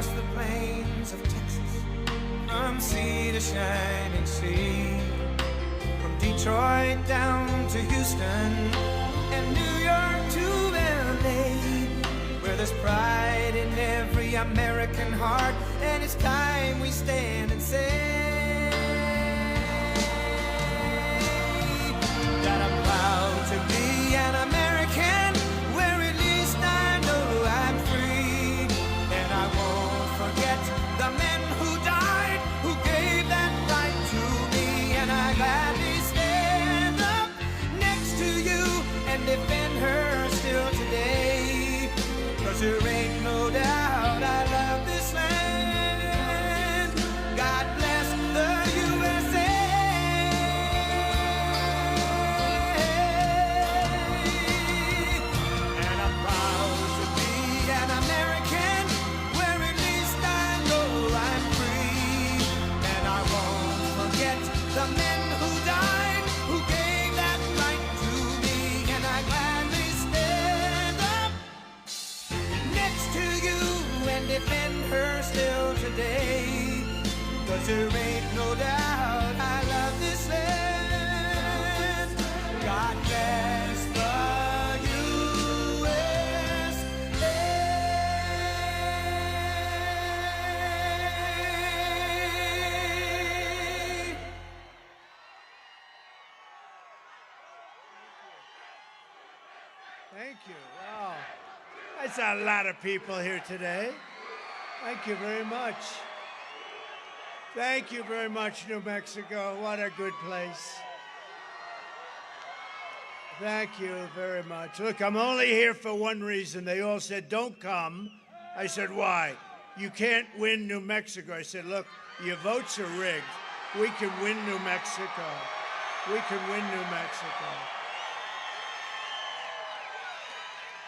across the plains of Texas, from sea to shining sea, from Detroit down to Houston, and New York to LA, where there's pride in every American heart, and it's time we stand and say that I'm proud to be an American, where at least I know I'm free, and I won't forget the men who died, who gave that right to me, and I gladly stand up next to you and defend her still today, 'cause there ain't no doubt I love this land. God bless the USA. And I'm proud to be an American, where at least I know I'm free, and I won't forget the men who died, who gave that right to me, and I gladly stand up next to you and defend her still today, 'cause there ain't no doubt I love this land. God bless the USA. Thank you. Wow. That's a lot of people here today. Thank you very much. Thank you very much, New Mexico. What a good place. Thank you very much. Look, I'm only here for one reason. They all said, don't come. I said, why? You can't win New Mexico. I said, look, your votes are rigged. We can win New Mexico. We can win New Mexico.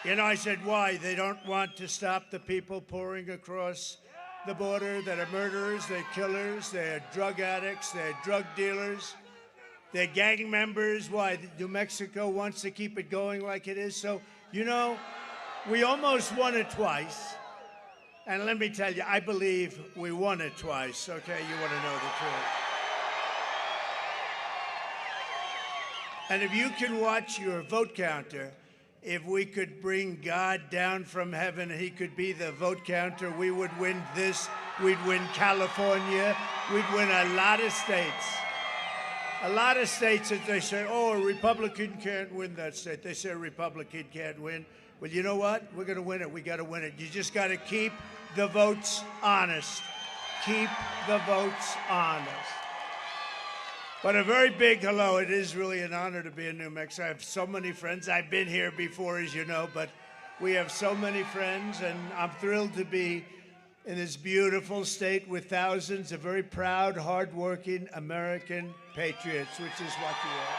You know, I said, why? They don't want to stop the people pouring across the border that are murderers, they're killers, they're drug addicts, they're drug dealers, they're gang members. Why? New Mexico wants to keep it going like it is. So, you know, we almost won it twice. And let me tell you, I believe we won it twice. Okay, you want to know the truth. And if you can watch your vote counter, if we could bring God down from heaven and he could be the vote counter, we would win this. We'd win California. We'd win a lot of states. A lot of states that they say, oh, a Republican can't win that state. They say a Republican can't win. Well, you know what? We're going to win it. We got to win it. You just got to keep the votes honest. Keep the votes honest. But a very big hello. It is really an honor to be in New Mexico. I have so many friends. I've been here before, as you know, but we have so many friends, and I'm thrilled to be in this beautiful state with thousands of very proud, hardworking American patriots, which is what you are.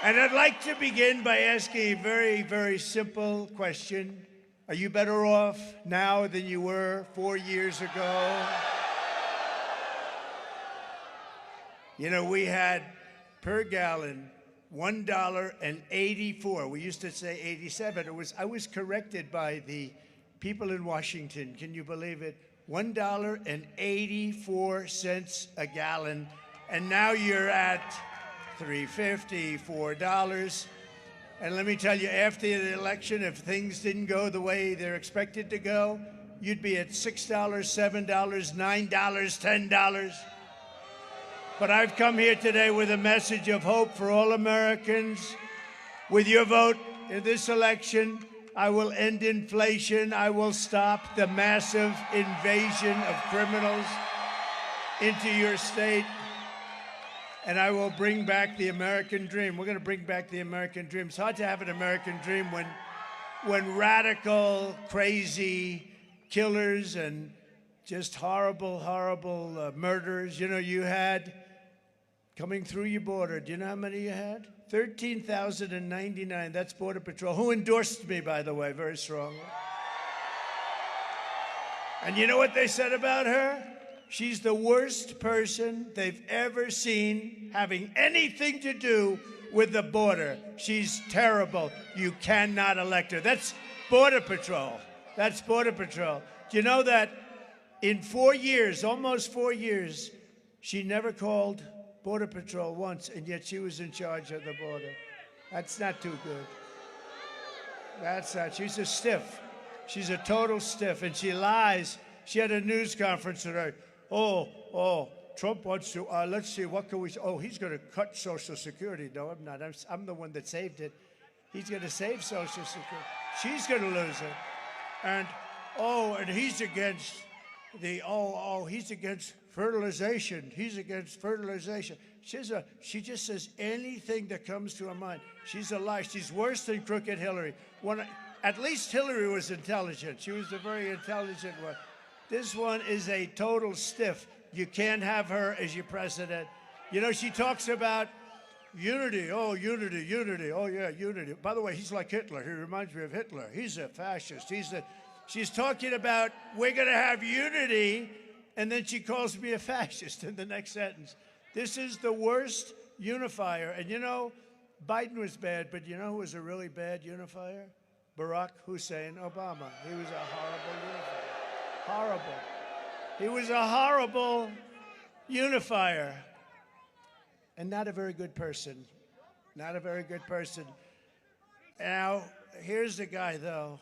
And I'd like to begin by asking a very, very simple question. Are you better off now than you were 4 years ago? You know, we had per gallon $1.84. We used to say 87. I was corrected by the people in Washington. Can you believe it? $1.84 a gallon. And now you're at $3.50, $4. And let me tell you, after the election, if things didn't go the way they're expected to go, you'd be at $6, $7, $9, $10. But I've come here today with a message of hope for all Americans. With your vote in this election, I will end inflation. I will stop the massive invasion of criminals into your state. And I will bring back the American dream. We're going to bring back the American dream. It's hard to have an American dream when radical, crazy killers and just horrible, horrible murderers. You know, you had coming through your border. Do you know how many you had? 13,099. That's Border Patrol, who endorsed me, by the way, very strongly. And you know what they said about her? She's the worst person they've ever seen having anything to do with the border. She's terrible. You cannot elect her. That's Border Patrol. That's Border Patrol. Do you know that in 4 years, almost 4 years, she never called Border Patrol once, and yet she was in charge of the border? That's not too good. That's not. She's a stiff. She's a total stiff, and she lies. She had a news conference today. Trump wants to, let's see, what can we, he's going to cut Social Security. No, I'm not. I'm the one that saved it. He's going to save Social Security. She's going to lose it. And he's against he's against fertilization. He's against fertilization. She just says anything that comes to her mind. She's a liar. She's worse than Crooked Hillary. At least Hillary was intelligent. She was a very intelligent one. This one is a total stiff. You can't have her as your president. You know, she talks about unity. Oh, unity, unity. Oh, yeah, unity. By the way, he's like Hitler. He reminds me of Hitler. He's a fascist. She's talking about we're going to have unity, and then she calls me a fascist in the next sentence. This is the worst unifier. And you know, Biden was bad, but you know who was a really bad unifier? Barack Hussein Obama. He was a horrible unifier. Horrible. He was a horrible unifier. And not a very good person. Not a very good person. Now, here's the guy, though.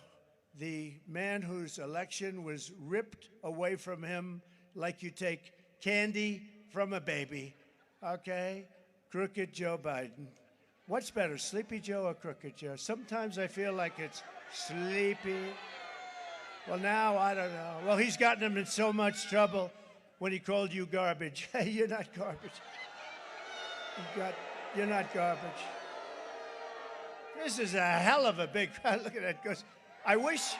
The man whose election was ripped away from him like you take candy from a baby. Okay? Crooked Joe Biden. What's better, Sleepy Joe or Crooked Joe? Sometimes I feel like it's Sleepy. Well, now, I don't know. Well, he's gotten him in so much trouble when he called you garbage. Hey, you're not garbage. You're not garbage. This is a hell of a big crowd. Look at that. Goes. I wish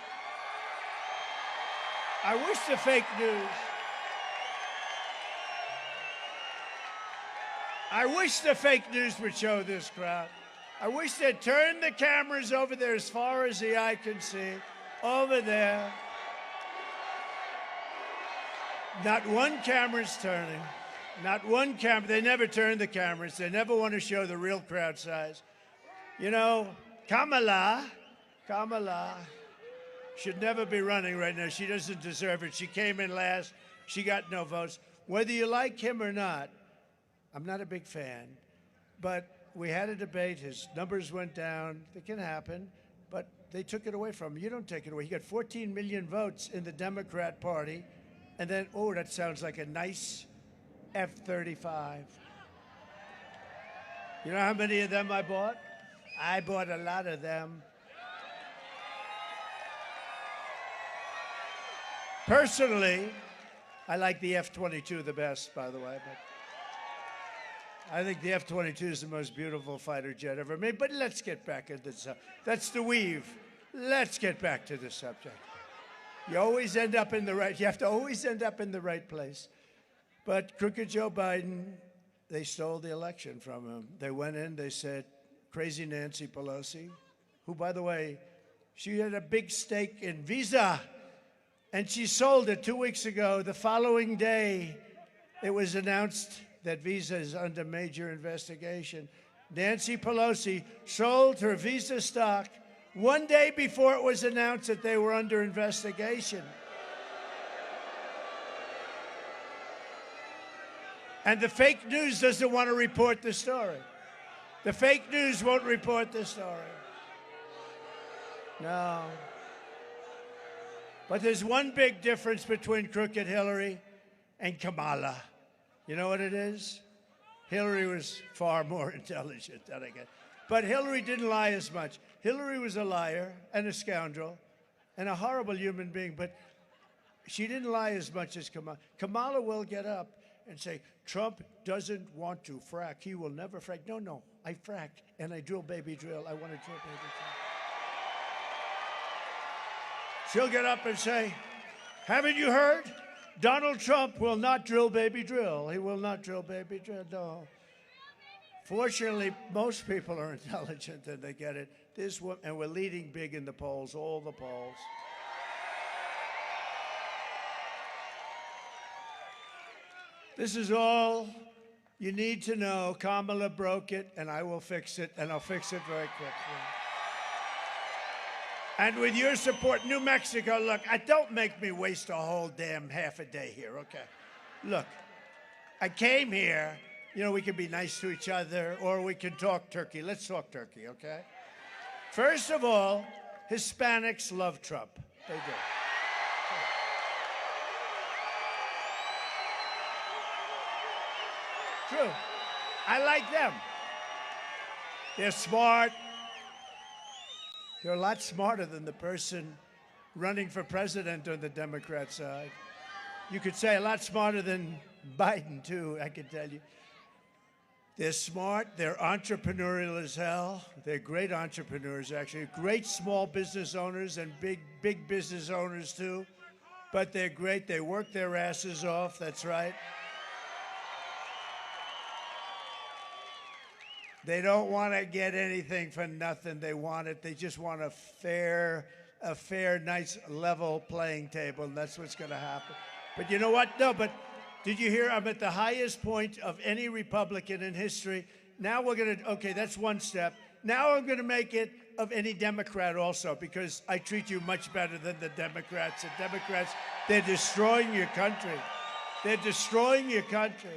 the fake news. I wish the fake news would show this crowd. I wish they'd turn the cameras over there as far as the eye can see. Over there. Not one camera's turning. Not one camera. They never turn the cameras. They never want to show the real crowd size. You know, Kamala should never be running right now. She doesn't deserve it. She came in last. She got no votes. Whether you like him or not, I'm not a big fan. But we had a debate. His numbers went down. It can happen. But they took it away from him. You don't take it away. He got 14 million votes in the Democrat Party. And then, that sounds like a nice F-35. You know how many of them I bought? I bought a lot of them. Personally, I like the F-22 the best, by the way. But I think the F-22 is the most beautiful fighter jet ever made. But let's get back into this. That's the weave. Let's get back to the subject. You always end up in the right. You have to always end up in the right place. But Crooked Joe Biden, they stole the election from him. They went in, they said, crazy Nancy Pelosi, who, by the way, she had a big stake in Visa, and she sold it 2 weeks ago. The following day, it was announced that Visa is under major investigation. Nancy Pelosi sold her Visa stock 1 day before it was announced that they were under investigation. And the fake news doesn't want to report the story. The fake news won't report the story. No. But there's one big difference between Crooked Hillary and Kamala. You know what it is? Hillary was far more intelligent than I get. But Hillary didn't lie as much. Hillary was a liar and a scoundrel and a horrible human being, but she didn't lie as much as Kamala. Kamala will get up and say, Trump doesn't want to frack. He will never frack. No, I frack and I drill, baby, drill. I want to drill, baby, drill. She'll get up and say, haven't you heard? Donald Trump will not drill, baby, drill. He will not drill, baby, drill. No. Fortunately, most people are intelligent and they get it. This one, and we're leading big in the polls, all the polls. This is all you need to know. Kamala broke it, and I will fix it, and I'll fix it very quickly. And with your support, New Mexico, look, don't make me waste a whole damn half a day here, okay? Look, I came here, we can be nice to each other, or we can talk turkey. Let's talk turkey, okay? First of all, Hispanics love Trump. They do. True. I like them. They're smart. They're a lot smarter than the person running for president on the Democrat side. You could say a lot smarter than Biden, too, I can tell you. They're smart. They're entrepreneurial as hell. They're great entrepreneurs, actually. Great small business owners and big business owners, too. But they're great. They work their asses off. That's right. They don't want to get anything for nothing. They want it. They just want a fair, nice, level playing table, and that's what's going to happen. But you know what? No, but did you hear? I'm at the highest point of any Republican in history. Now we're going to, okay, that's one step. Now I'm going to make it of any Democrat also, because I treat you much better than the Democrats. The Democrats, they're destroying your country. They're destroying your country.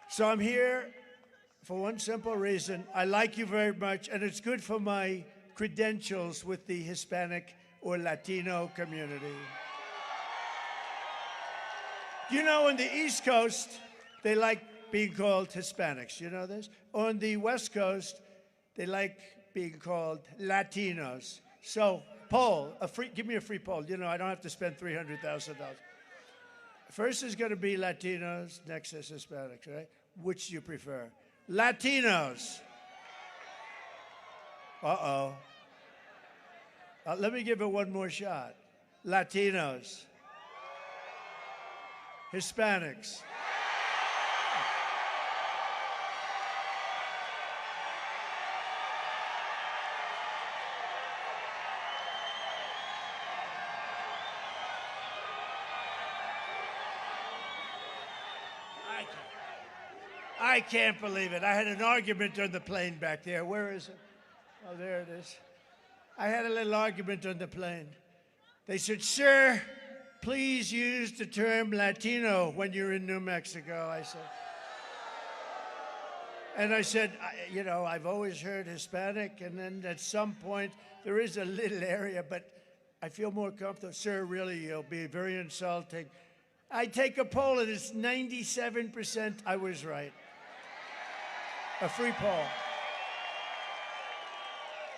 So I'm here for one simple reason. I like you very much, and it's good for my credentials with the Hispanic or Latino community. You know, on the East Coast, they like being called Hispanics. You know this? On the West Coast, they like being called Latinos. So, poll, give me a free poll. You know, I don't have to spend $300,000. First is going to be Latinos, next is Hispanics, right? Which do you prefer? Latinos. Uh-oh. Let me give it one more shot. Latinos. Hispanics. I can't believe it. I had an argument on the plane back there. Where is it? Oh, there it is. I had a little argument on the plane. They said, "Sir, please use the term Latino when you're in New Mexico," I said. And I said, I've always heard Hispanic, and then at some point, there is a little area, but I feel more comfortable. "Sir, really, you'll be very insulting." I take a poll, and it's 97% I was right. A free poll.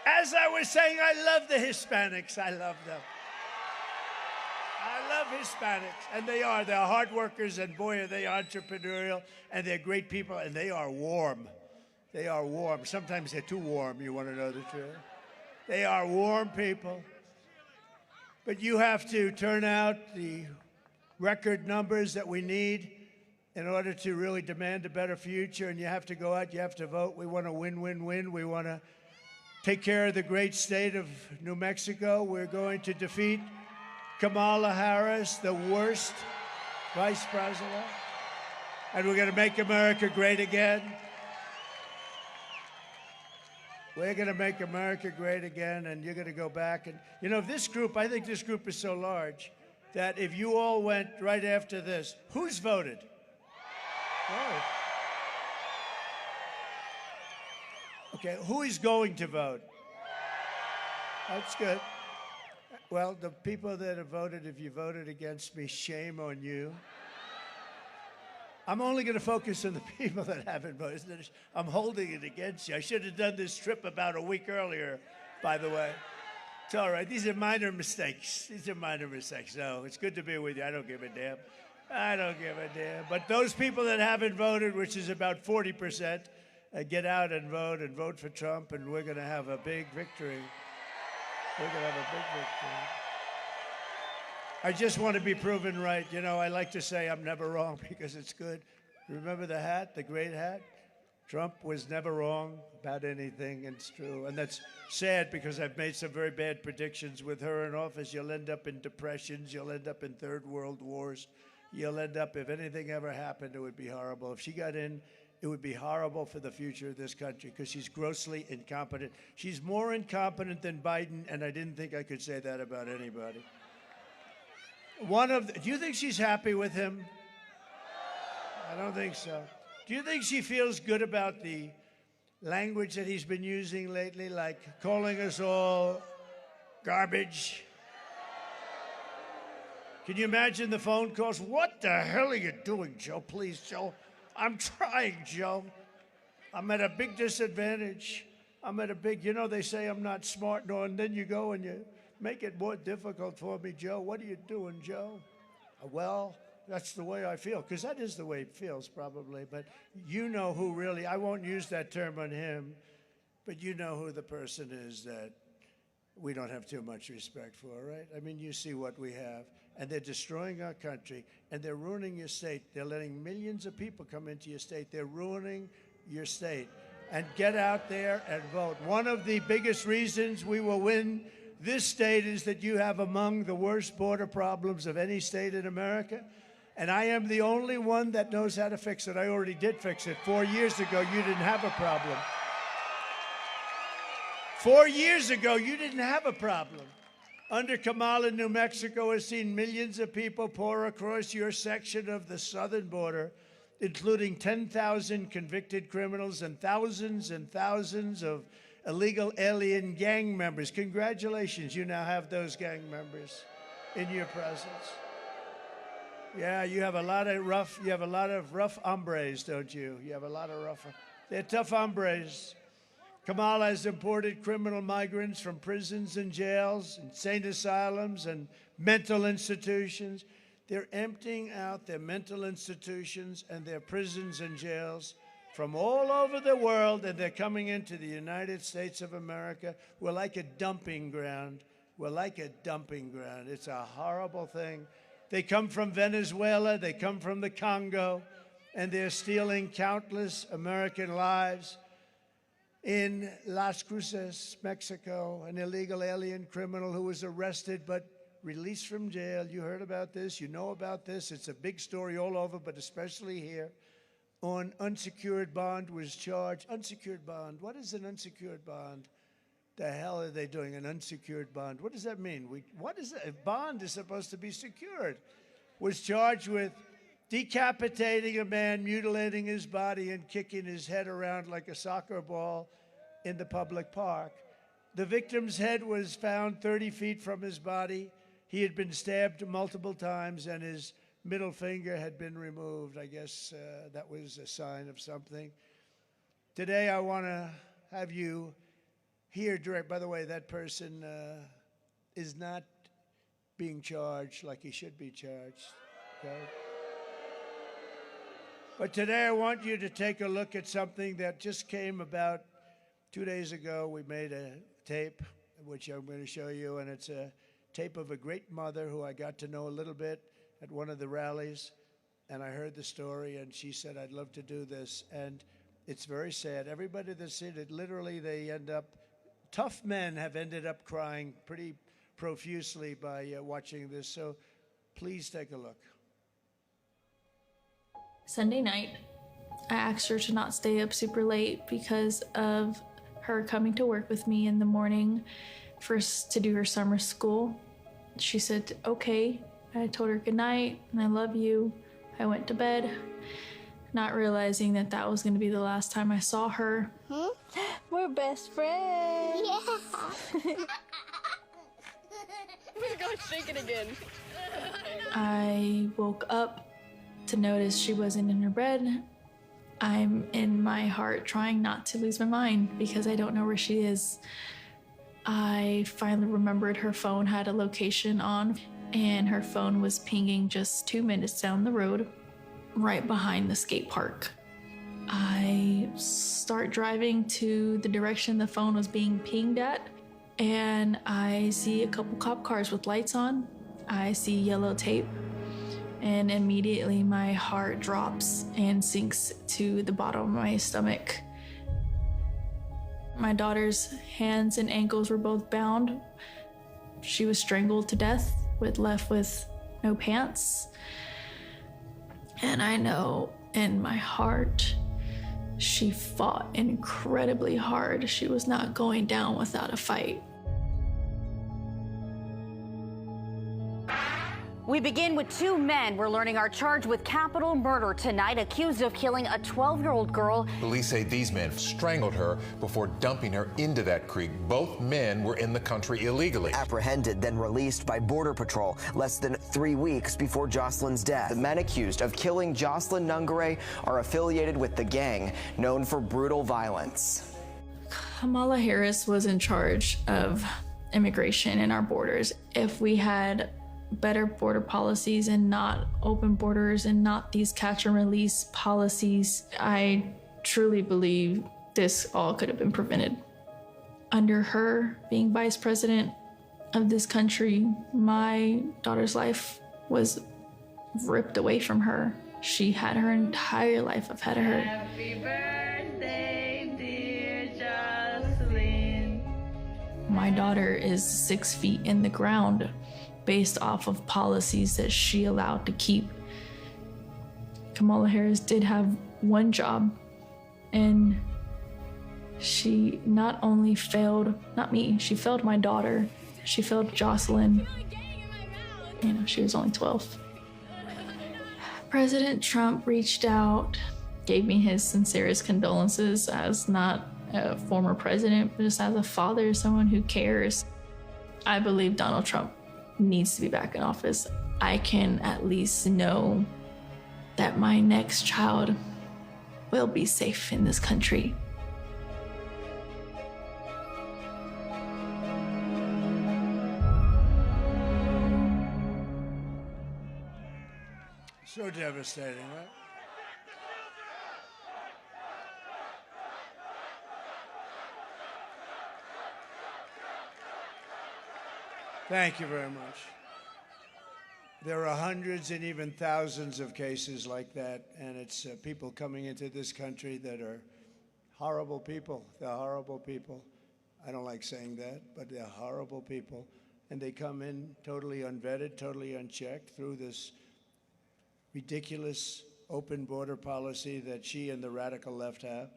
As I was saying, I love the Hispanics. I love them. I love Hispanics, and they are. They're hard workers, and boy, are they entrepreneurial, and they're great people, and they are warm. They are warm. Sometimes they're too warm, you want to know the truth. They are warm people. But you have to turn out the record numbers that we need in order to really demand a better future, and you have to go out, you have to vote. We want to win, win, win. We want to take care of the great state of New Mexico. We're going to defeat Kamala Harris, the worst vice president, and we're going to make America great again. We're going to make America great again, and you're going to go back. And, this group, I think this group is so large that if you all went right after this, who's voted? Oh. Okay, who is going to vote? That's good. Well, the people that have voted, if you voted against me, shame on you. I'm only going to focus on the people that haven't voted. I'm holding it against you. I should have done this trip about a week earlier, by the way. It's all right. These are minor mistakes. No, it's good to be with you. I don't give a damn. But those people that haven't voted, which is about 40%, get out and vote for Trump, and we're going to have a big victory. I just want to be proven right. I like to say I'm never wrong because it's good. Remember the hat, the great hat? Trump was never wrong about anything, and it's true. And that's sad because I've made some very bad predictions with her in office. You'll end up in depressions. You'll end up in third world wars. You'll end up, if anything ever happened, it would be horrible. If she got in it would be horrible for the future of this country because she's grossly incompetent. She's more incompetent than Biden, and I didn't think I could say that about anybody. Do you think she's happy with him? I don't think so. Do you think she feels good about the language that he's been using lately, like calling us all garbage? Can you imagine the phone calls? What the hell are you doing, Joe? Please, Joe. I'm trying, Joe. I'm at a big disadvantage. They say I'm not smart, no, and then you go and you make it more difficult for me, Joe. What are you doing, Joe? Well, that's the way I feel, because that is the way it feels, probably. But you know who really, I won't use that term on him, but you know who the person is that we don't have too much respect for, right? I mean, you see what we have. And they're destroying our country, and they're ruining your state. They're letting millions of people come into your state. They're ruining your state. And get out there and vote. One of the biggest reasons we will win this state is that you have among the worst border problems of any state in America. And I am the only one that knows how to fix it. I already did fix it. 4 years ago, you didn't have a problem. 4 years ago, you didn't have a problem. Under Kamala, New Mexico has seen millions of people pour across your section of the southern border, including 10,000 convicted criminals and thousands of illegal alien gang members. Congratulations, you now have those gang members in your presence. Yeah, you have a lot of rough hombres, don't you? You have a lot of rough. They're tough hombres. Kamala has imported criminal migrants from prisons and jails, insane asylums, and mental institutions. They're emptying out their mental institutions and their prisons and jails from all over the world, and they're coming into the United States of America. We're like a dumping ground. We're like a dumping ground. It's a horrible thing. They come from Venezuela, they come from the Congo, and they're stealing countless American lives. In Las Cruces, Mexico, an illegal alien criminal who was arrested but released from jail. You heard about this, you know about this. It's a big story all over, but especially here. On unsecured bond was charged. Unsecured bond, what is an unsecured bond? The hell are they doing, an unsecured bond? What does that mean? What is that? A bond is supposed to be secured. Was charged with decapitating a man, mutilating his body, and kicking his head around like a soccer ball in the public park. The victim's head was found 30 feet from his body. He had been stabbed multiple times, and his middle finger had been removed. I guess that was a sign of something. Today, I want to have you hear direct. By the way, that person is not being charged like he should be charged. Okay? But today I want you to take a look at something that just came about 2 days ago. We made a tape, which I'm going to show you, and it's a tape of a great mother who I got to know a little bit at one of the rallies, and I heard the story, and she said, I'd love to do this, and it's very sad. Everybody that's seen it, literally tough men have ended up crying pretty profusely by watching this, so please take a look. Sunday night, I asked her to not stay up super late because of her coming to work with me in the morning first to do her summer school. She said, okay. I told her good night and I love you. I went to bed, not realizing that that was going to be the last time I saw her. We're best friends. Yeah. We're going to shake it again. I woke up to notice she wasn't in her bed. I'm in my heart trying not to lose my mind because I don't know where she is. I finally remembered her phone had a location on, and her phone was pinging just 2 minutes down the road, right behind the skate park. I start driving to the direction the phone was being pinged at, and I see a couple cop cars with lights on. I see yellow tape, and immediately my heart drops and sinks to the bottom of my stomach. My daughter's hands and ankles were both bound. She was strangled to death, left with no pants. And I know in my heart She fought incredibly hard. She was not going down without a fight. We begin with two men we're learning are charged with capital murder tonight, accused of killing a 12-year-old girl. Police say these men strangled her before dumping her into that creek. Both men were in the country illegally. Apprehended, then released by Border Patrol less than 3 weeks before Jocelyn's death. The men accused of killing Jocelyn Nungare are affiliated with the gang known for brutal violence. Kamala Harris was in charge of immigration in our borders. If we had better border policies and not open borders and not these catch and release policies, I truly believe this all could have been prevented. Under her being vice president of this country, my daughter's life was ripped away from her. She had her entire life ahead of her. Happy birthday, dear Jocelyn. My daughter is 6 feet in the ground based off of policies that she allowed to keep. Kamala Harris did have one job, and she not only failed, not me, she failed my daughter, she failed Jocelyn. You know, she was only 12. President Trump reached out, gave me his sincerest condolences as not a former president, but just as a father, someone who cares. I believe Donald Trump needs to be back in office. I can at least know that my next child will be safe in this country. So devastating, right? Thank you very much. There are hundreds and even thousands of cases like that, and it's people coming into this country that are horrible people. They're horrible people. I don't like saying that, but they're horrible people. And they come in totally unvetted, totally unchecked through this ridiculous open border policy that she and the radical left have.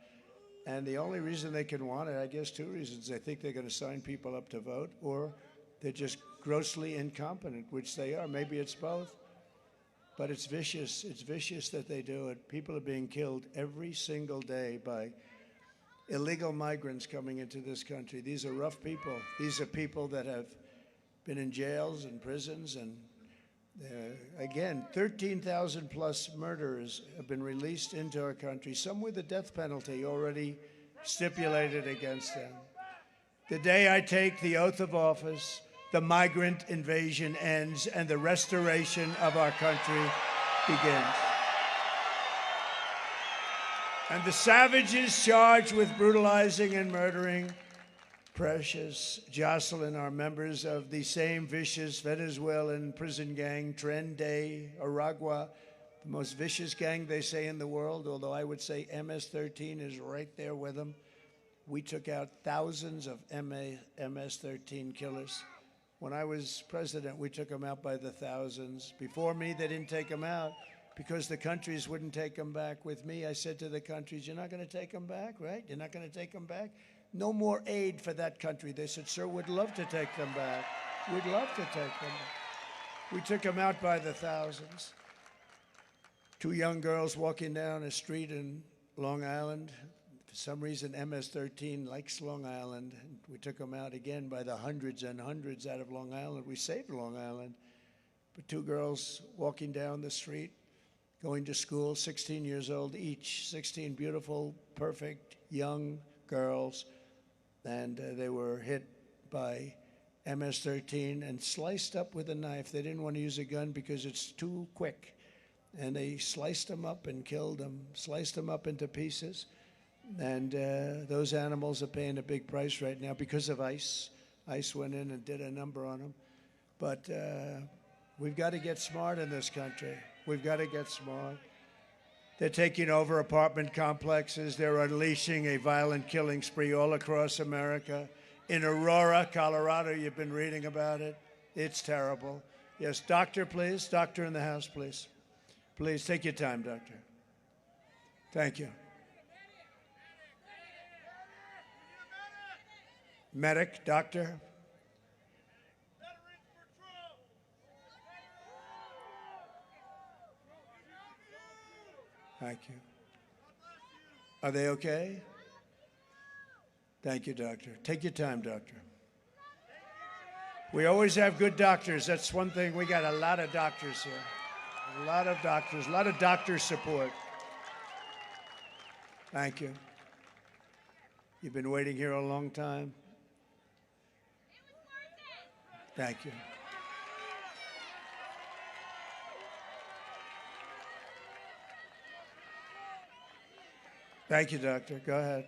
And the only reason they can want it, I guess two reasons. They think they're going to sign people up to vote, or they're just grossly incompetent, which they are. Maybe it's both. But it's vicious. It's vicious that they do it. People are being killed every single day by illegal migrants coming into this country. These are rough people. These are people that have been in jails and prisons. And again, 13,000 plus murderers have been released into our country, some with the death penalty already stipulated against them. The day I take the oath of office, the migrant invasion ends and the restoration of our country begins. And the savages charged with brutalizing and murdering precious Jocelyn are members of the same vicious Venezuelan prison gang, Tren de Aragua, the most vicious gang they say in the world, although I would say MS-13 is right there with them. We took out thousands of MS-13 killers. When I was president, we took them out by the thousands. Before me, they didn't take them out because the countries wouldn't take them back. With me, I said to the countries, you're not going to take them back, right? You're not going to take them back? No more aid for that country. They said, sir, we'd love to take them back. We'd love to take them back. We took them out by the thousands. Two young girls walking down a street in Long Island. For some reason, MS-13 likes Long Island. We took them out again by the hundreds and hundreds out of Long Island. We saved Long Island. But two girls walking down the street, going to school, 16 years old each, 16 beautiful, perfect, young girls. And they were hit by MS-13 and sliced up with a knife. They didn't want to use a gun because it's too quick. And they sliced them up and killed them, sliced them up into pieces. And those animals are paying a big price right now because of ICE. ICE went in and did a number on them. But we've got to get smart in this country. We've got to get smart. They're taking over apartment complexes. They're unleashing a violent killing spree all across America. In Aurora, Colorado, you've been reading about it. It's terrible. Yes, doctor, please. Doctor in the house, please. Please, take your time, doctor. Thank you. Medic, doctor. Thank you. Are they okay? Thank you, doctor. Take your time, doctor. We always have good doctors. That's one thing. We got a lot of doctors here. A lot of doctors, a lot of doctor support. Thank you. You've been waiting here a long time. Thank you. Thank you, doctor. Go ahead.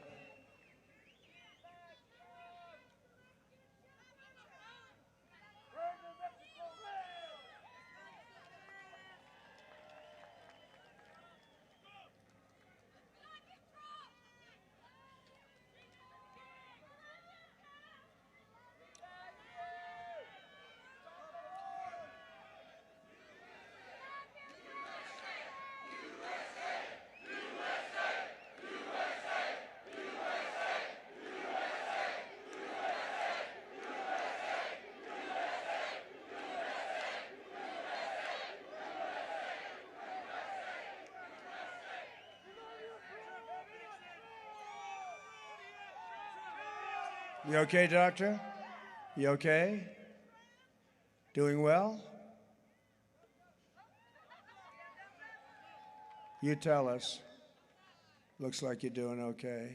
You okay, doctor? You okay? Doing well? You tell us. Looks like you're doing okay.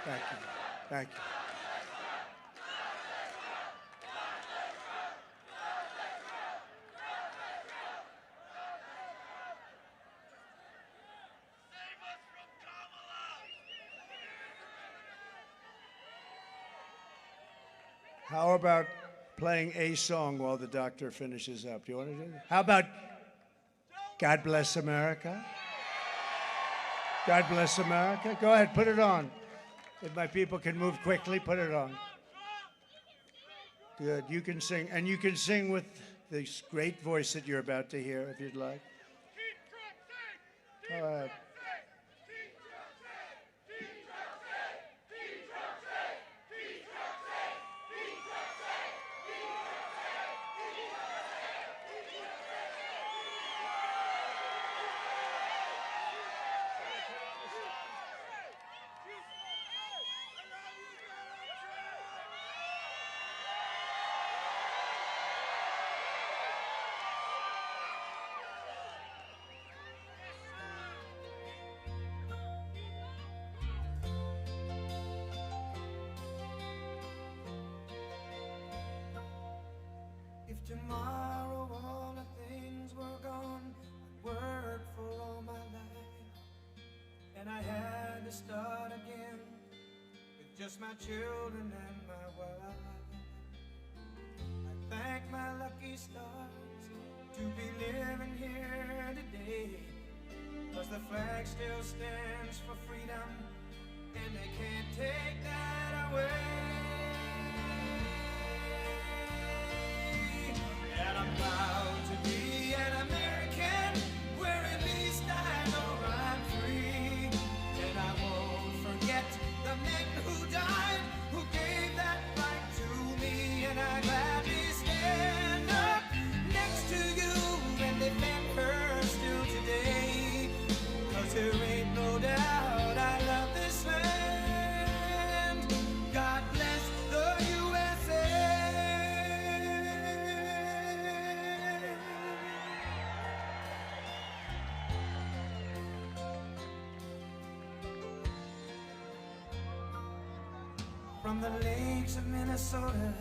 Thank you. Thank you. How about playing a song while the doctor finishes up? Do you want to do that? How about God Bless America? God Bless America? Go ahead, put it on. If my people can move quickly, put it on. Good. You can sing, and you can sing with this great voice that you're about to hear if you'd like. All right. If tomorrow all the things were gone, I'd worked for all my life, and I had to start again with just my children and my wife. I thank my lucky stars to be living here today, 'cause the flag still stands for freedom, and they can't take that away. And I'm proud to be an American, where at least I know I'm free. And I won't forget the men who died, who gave that right to me. And I gladly stand up next to you and defend her still today. 'Cause there ain't no doubt I love this land. God bless the USA. From the lakes of Minnesota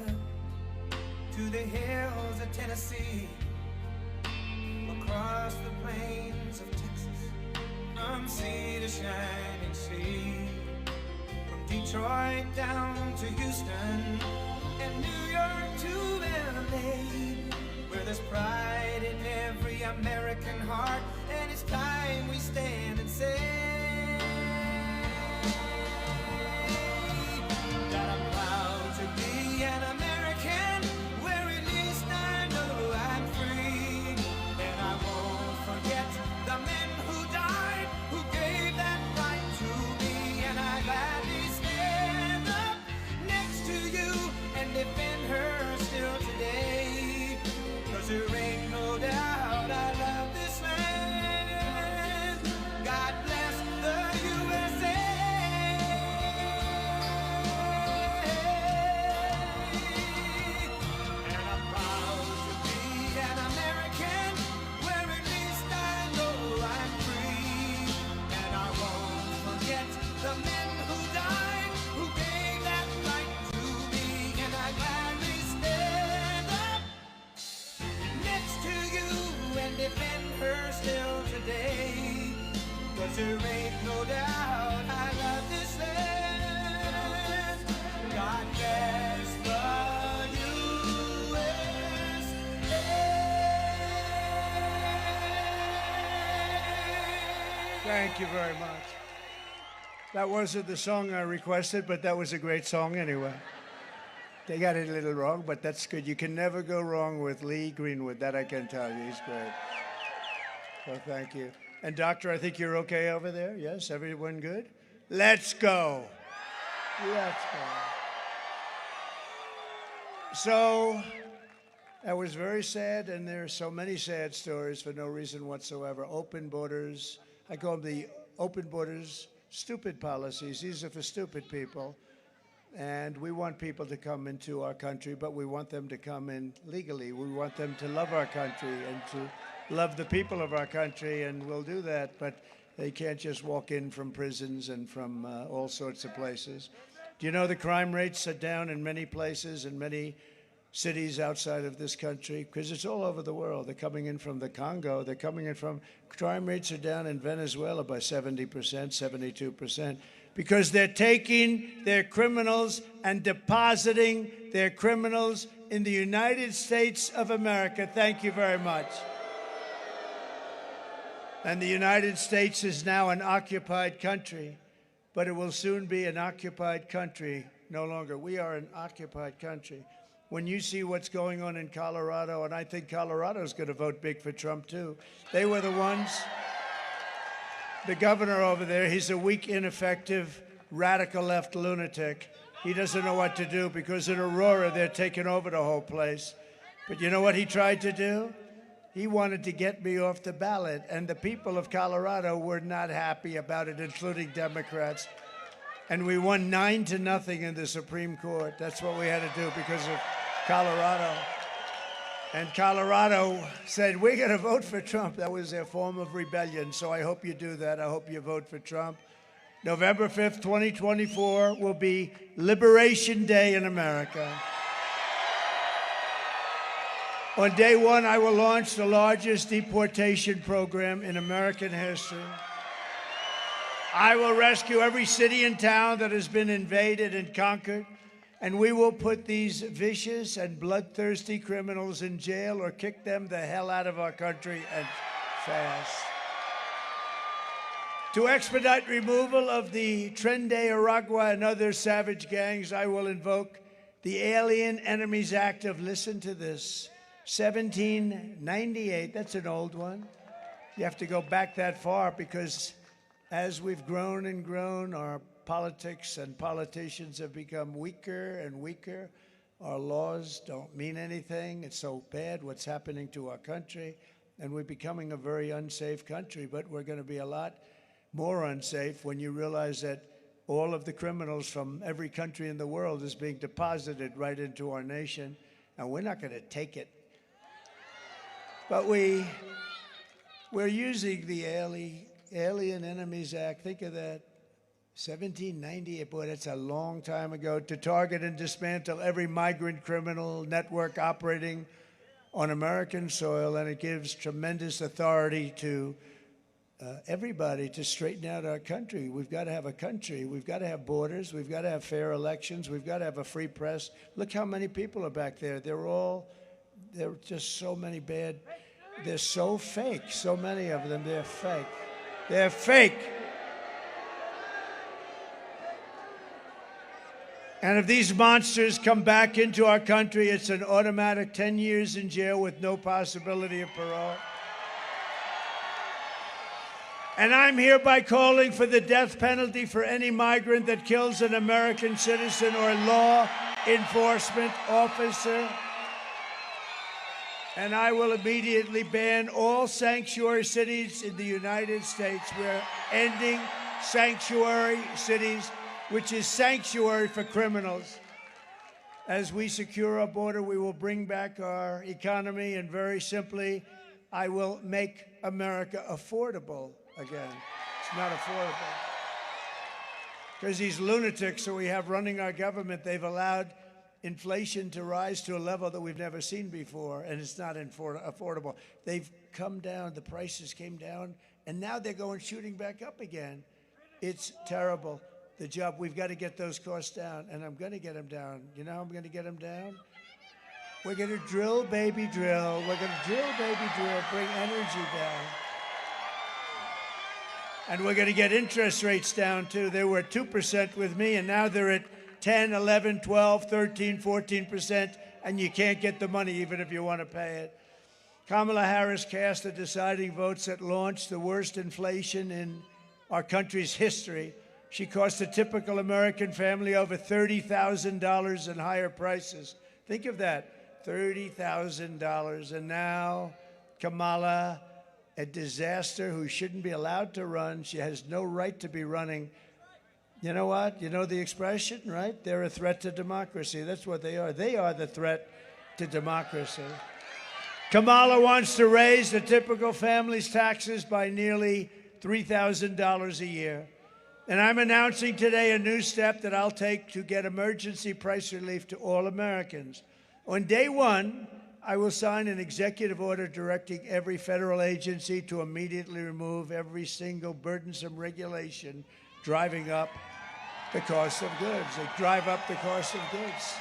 to the hills of Tennessee, across the plains of Texas, from sea to shining sea, from Detroit down to Houston, and New York to LA, where there's pride in every American heart, and it's time we stand and say that I'm proud to be an American, where at least I know I'm free, and I won't forget the men who died, who gave that right to me, and I gladly stand up next to you and defend her still today, 'cause there ain't no doubt I love this land. God bless the USA. And I'm proud to be an American, where at least I know I'm free, and I won't forget the men who died, who gave that right to me, and I gladly stand up next to you and defend her still today, 'cause there ain't no doubt I love this land. God bless the USA. Thank you very much. That wasn't the song I requested, but that was a great song anyway. They got it a little wrong, but that's good. You can never go wrong with Lee Greenwood. That I can tell you. He's great. So thank you. And Doctor, I think you're okay over there? Yes? Everyone good? Let's go. Let's go. So that was very sad, and there are so many sad stories for no reason whatsoever. Open borders. I call them the open borders, stupid policies. These are for stupid people. And we want people to come into our country, but we want them to come in legally. We want them to love our country and to love the people of our country, and we'll do that, but they can't just walk in from prisons and from all sorts of places. Do you know the crime rates are down in many places, in many cities outside of this country? Because it's all over the world. They're coming in from the Congo. They're coming in from, crime rates are down in Venezuela by 70%, 72%. Because they're taking their criminals and depositing their criminals in the United States of America. Thank you very much. And the United States is now an occupied country, but it will soon be an occupied country no longer. We are an occupied country. When you see what's going on in Colorado, and I think Colorado's going to vote big for Trump too. They were the ones. The governor over there, he's a weak, ineffective, radical left lunatic. He doesn't know what to do because in Aurora, they're taking over the whole place. But you know what he tried to do? He wanted to get me off the ballot, and the people of Colorado were not happy about it, including Democrats. And we won 9-0 in the Supreme Court. That's what we had to do because of Colorado. And Colorado said, we're going to vote for Trump. That was their form of rebellion. So I hope you do that. I hope you vote for Trump. November 5th, 2024 will be Liberation Day in America. On day one, I will launch the largest deportation program in American history. I will rescue every city and town that has been invaded and conquered. And we will put these vicious and bloodthirsty criminals in jail or kick them the hell out of our country and fast. To expedite removal of the Tren de Aragua and other savage gangs, I will invoke the Alien Enemies Act of, listen to this, 1798. That's an old one. You have to go back that far because as we've grown and grown, our politics and politicians have become weaker and weaker. Our laws don't mean anything. It's so bad what's happening to our country, and we're becoming a very unsafe country, but we're going to be a lot more unsafe when you realize that all of the criminals from every country in the world is being deposited right into our nation, and we're not going to take it. But we're using the Alien Enemies Act. Think of that. 1798, boy, that's a long time ago, to target and dismantle every migrant criminal network operating on American soil, and it gives tremendous authority to everybody to straighten out our country. We've got to have a country. We've got to have borders. We've got to have fair elections. We've got to have a free press. Look how many people are back there. They're just so many bad. They're so fake. So many of them, they're fake. They're fake. And if these monsters come back into our country, it's an automatic 10 years in jail with no possibility of parole. And I'm hereby calling for the death penalty for any migrant that kills an American citizen or law enforcement officer. And I will immediately ban all sanctuary cities in the United States. We're ending sanctuary cities, which is sanctuary for criminals. As we secure our border, we will bring back our economy, and very simply, I will make America affordable again. It's not affordable. Because these lunatics that we have running our government, they've allowed inflation to rise to a level that we've never seen before, and it's not affordable. They've come down, the prices came down, and now they're going shooting back up again. It's terrible. The job, we've got to get those costs down, and I'm going to get them down. You know how I'm going to get them down? We're going to drill, baby, drill. We're going to drill, baby, drill, bring energy down. And we're going to get interest rates down, too. They were at 2% with me, and now they're at 10, 11, 12, 13, 14%, and you can't get the money even if you want to pay it. Kamala Harris cast the deciding votes that launched the worst inflation in our country's history. She cost a typical American family over $30,000 in higher prices. Think of that, $30,000. And now Kamala, a disaster who shouldn't be allowed to run. She has no right to be running. You know what? You know the expression, right? They're a threat to democracy. That's what they are. They are the threat to democracy. Kamala wants to raise the typical family's taxes by nearly $3,000 a year. And I'm announcing today a new step that I'll take to get emergency price relief to all Americans. On day one, I will sign an executive order directing every federal agency to immediately remove every single burdensome regulation driving up the cost of goods. They drive up the cost of goods.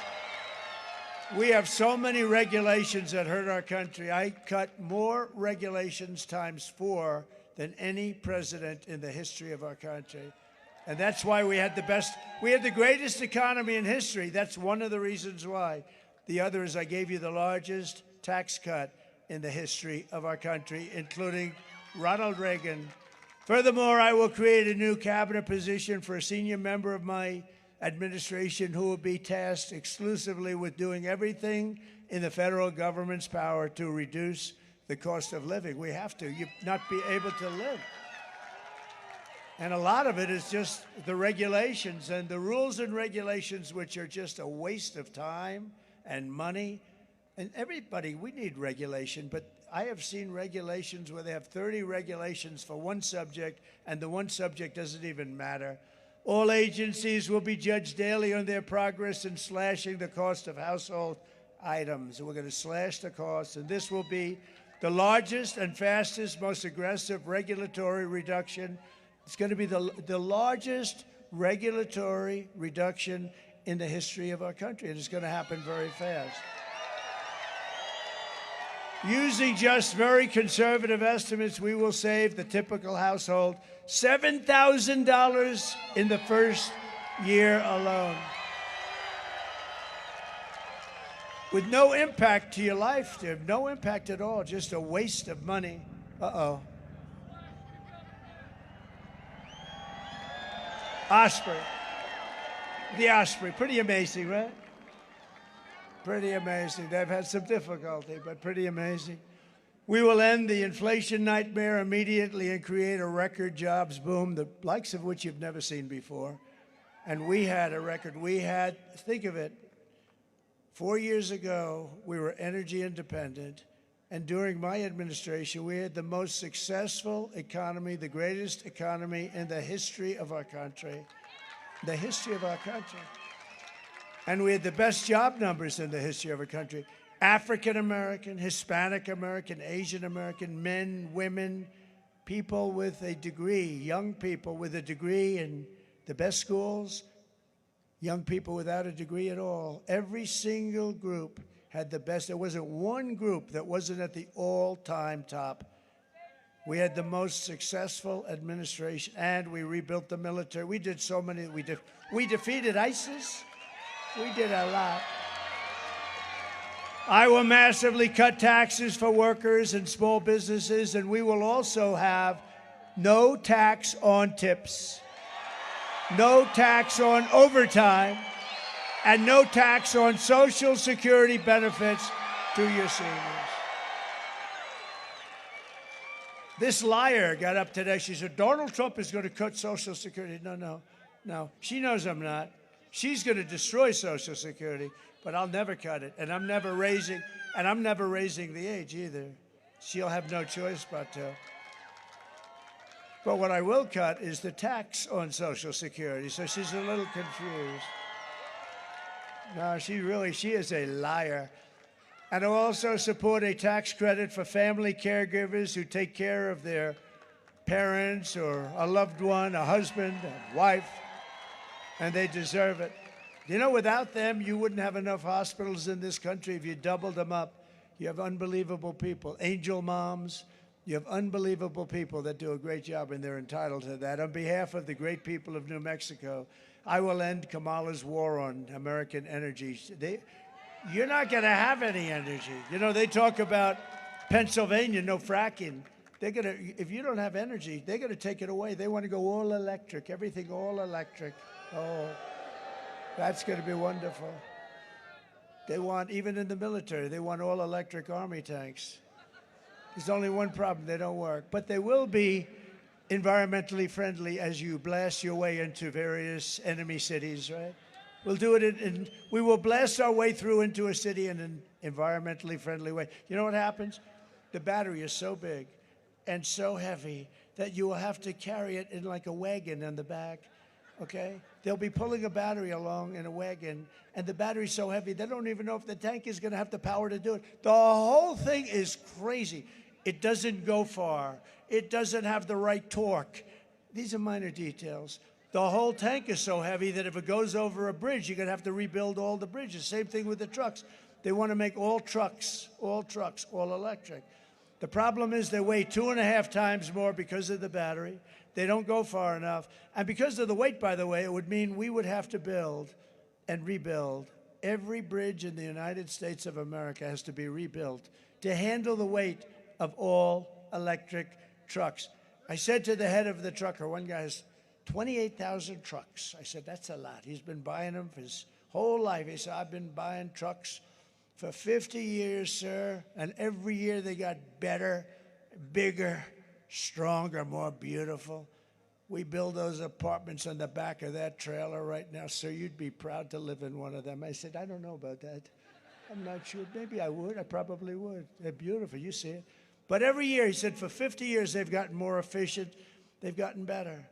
We have so many regulations that hurt our country. I cut more regulations times 4 than any president in the history of our country. And that's why we had the greatest economy in history. That's one of the reasons why. The other is I gave you the largest tax cut in the history of our country, including Ronald Reagan. Furthermore, I will create a new cabinet position for a senior member of my administration who will be tasked exclusively with doing everything in the federal government's power to reduce the cost of living. We have to. You not be able to live. And a lot of it is just the regulations and the rules and regulations, which are just a waste of time and money. And everybody, we need regulation, but I have seen regulations where they have 30 regulations for one subject, and the one subject doesn't even matter. All agencies will be judged daily on their progress in slashing the cost of household items. We're going to slash the cost, and this will be the largest and fastest, most aggressive regulatory reduction. It's going to be the largest regulatory reduction in the history of our country, and it's going to happen very fast. Using just very conservative estimates, we will save the typical household $7,000 in the first year alone, with no impact to your life, dear. No impact at all, just a waste of money. Uh-oh. Osprey. The Osprey. Pretty amazing, right? Pretty amazing. They've had some difficulty, but pretty amazing. We will end the inflation nightmare immediately and create a record jobs boom, the likes of which you've never seen before. And we had a record. Think of it, 4 years ago, we were energy independent. And during my administration, we had the most successful economy, the greatest economy in the history of our country. The history of our country. And we had the best job numbers in the history of our country. African American, Hispanic American, Asian American, men, women, people with a degree, young people with a degree in the best schools, young people without a degree at all. Every single group had the best. There wasn't one group that wasn't at the all-time top. We had the most successful administration, and we rebuilt the military. We did so many. We defeated ISIS. We did a lot. I will massively cut taxes for workers and small businesses, and we will also have no tax on tips, no tax on overtime, and no tax on Social Security benefits to your seniors. This liar got up today. She said, Donald Trump is going to cut Social Security. No. She knows I'm not. She's going to destroy Social Security, but I'll never cut it. And I'm never raising the age either. She'll have no choice but to. But what I will cut is the tax on Social Security. So she's a little confused. No, she is a liar. And I'll also support a tax credit for family caregivers who take care of their parents or a loved one, a husband, a wife, and they deserve it. You know, without them, you wouldn't have enough hospitals in this country if you doubled them up. You have unbelievable people, angel moms. You have unbelievable people that do a great job, and they're entitled to that. On behalf of the great people of New Mexico, I will end Kamala's war on American energy. You're not going to have any energy. You know, they talk about Pennsylvania, no fracking. If you don't have energy, they're going to take it away. They want to go all electric, everything all electric. Oh, that's going to be wonderful. They want, even in the military, they want all electric army tanks. There's only one problem, they don't work. But they will be environmentally friendly as you blast your way into various enemy cities, right? We'll do it we will blast our way through into a city in an environmentally friendly way. You know what happens? The battery is so big and so heavy that you will have to carry it in like a wagon in the back, okay? They'll be pulling a battery along in a wagon, and the battery's so heavy, they don't even know if the tank is going to have the power to do it. The whole thing is crazy. It doesn't go far. It doesn't have the right torque. These are minor details. The whole tank is so heavy that if it goes over a bridge, you're going to have to rebuild all the bridges. Same thing with the trucks. They want to make all trucks, all electric. The problem is they weigh 2.5 times more because of the battery. They don't go far enough. And because of the weight, by the way, it would mean we would have to build and rebuild. Every bridge in the United States of America has to be rebuilt to handle the weight of all electric trucks. I said to the head of the trucker, one guy has 28,000 trucks. I said, that's a lot. He's been buying them for his whole life. He said, I've been buying trucks for 50 years, sir, and every year they got better, bigger, stronger, more beautiful. We build those apartments on the back of that trailer right now, sir. You'd be proud to live in one of them. I said, I don't know about that. I'm not sure. Maybe I would. I probably would. They're beautiful. You see it. But every year, he said, for 50 years, they've gotten more efficient. They've gotten better.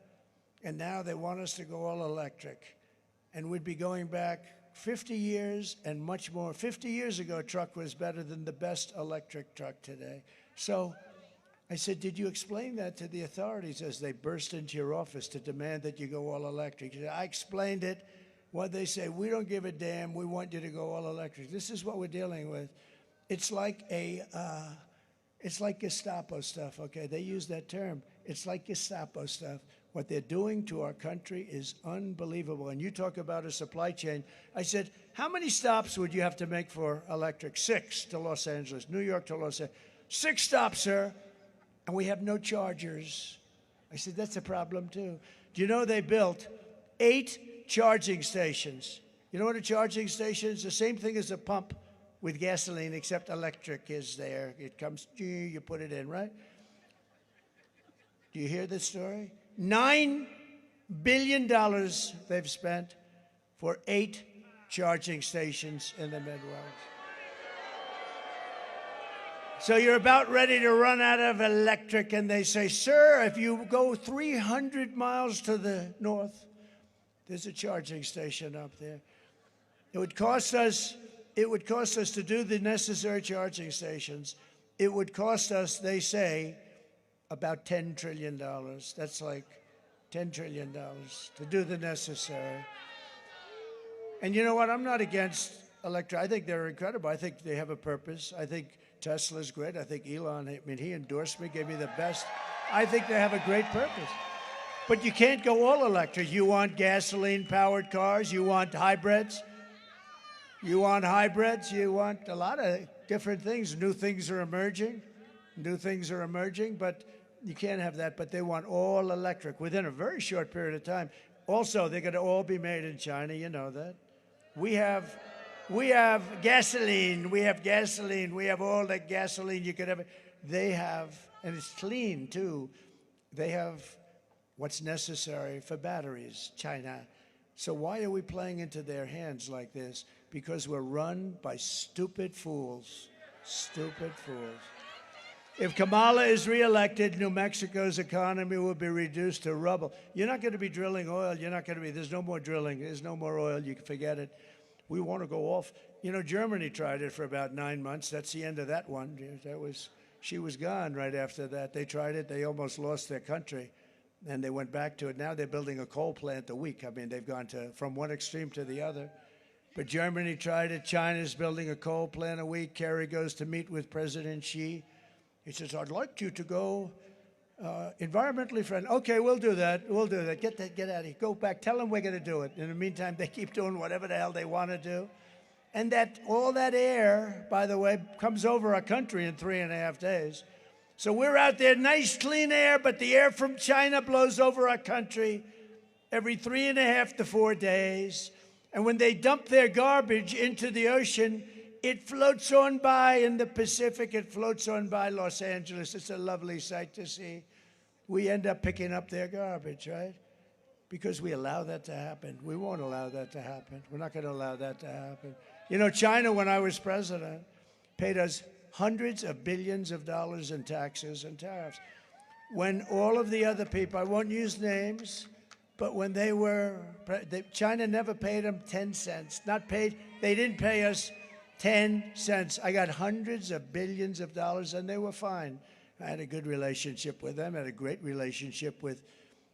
And now they want us to go all electric. And we'd be going back 50 years and much more. 50 years ago, a truck was better than the best electric truck today. So I said, did you explain that to the authorities as they burst into your office to demand that you go all electric? He said, I explained it. What they say, we don't give a damn. We want you to go all electric. This is what we're dealing with. It's like it's like Gestapo stuff, okay? They use that term. It's like Gestapo stuff. What they're doing to our country is unbelievable. And you talk about a supply chain. I said, how many stops would you have to make for electric? 6 to Los Angeles, New York to Los Angeles. 6 stops, sir, and we have no chargers. I said, that's a problem, too. Do you know they built 8 charging stations? You know what a charging station is? The same thing as a pump with gasoline, except electric is there. It comes, you put it in, right? Do you hear this story? $9 billion they've spent for 8 charging stations in the Midwest. So you're about ready to run out of electric, and they say, sir, if you go 300 miles to the north, there's a charging station up there. It would cost us to do the necessary charging stations. It would cost us, they say, about $10 trillion. That's like $10 trillion to do the necessary. And you know what? I'm not against electric. I think they're incredible. I think they have a purpose. I think Tesla's great. I think Elon, I mean, he endorsed me, gave me the best. I think they have a great purpose. But you can't go all electric. You want gasoline-powered cars. You want hybrids. You want hybrids. You want a lot of different things. New things are emerging. New things are emerging, but you can't have that. But they want all electric within a very short period of time. Also, they're going to all be made in China. You know that. We have gasoline. We have gasoline. We have all the gasoline you could ever. They have, and it's clean too. They have what's necessary for batteries, China. So why are we playing into their hands like this? Because we're run by stupid fools. Stupid fools. If Kamala is reelected, New Mexico's economy will be reduced to rubble. You're not going to be drilling oil. You're not going to be, there's no more drilling. There's no more oil. You can forget it. We want to go off. You know, Germany tried it for about 9 months. That's the end of that one. She was gone right after that. They tried it. They almost lost their country. And they went back to it. Now they're building a coal plant a week. I mean, they've gone from one extreme to the other. But Germany tried it. China's building a coal plant a week. Kerry goes to meet with President Xi. He says, I'd like you to go environmentally friendly. Okay, we'll do that. We'll do that. Get out of here. Go back. Tell them we're going to do it. In the meantime, they keep doing whatever the hell they want to do. And all that air, by the way, comes over our country in 3.5 days. So we're out there, nice clean air, but the air from China blows over our country every 3.5 to 4 days. And when they dump their garbage into the ocean, it floats on by in the Pacific. It floats on by Los Angeles. It's a lovely sight to see. We end up picking up their garbage, right? Because we allow that to happen. We won't allow that to happen. We're not going to allow that to happen. You know, China, when I was president, paid us hundreds of billions of dollars in taxes and tariffs. When all of the other people, I won't use names, but when they were, China never paid them 10 cents. Not paid, they didn't pay us 10 cents. I got hundreds of billions of dollars, and they were fine. I had a good relationship with them. I had a great relationship with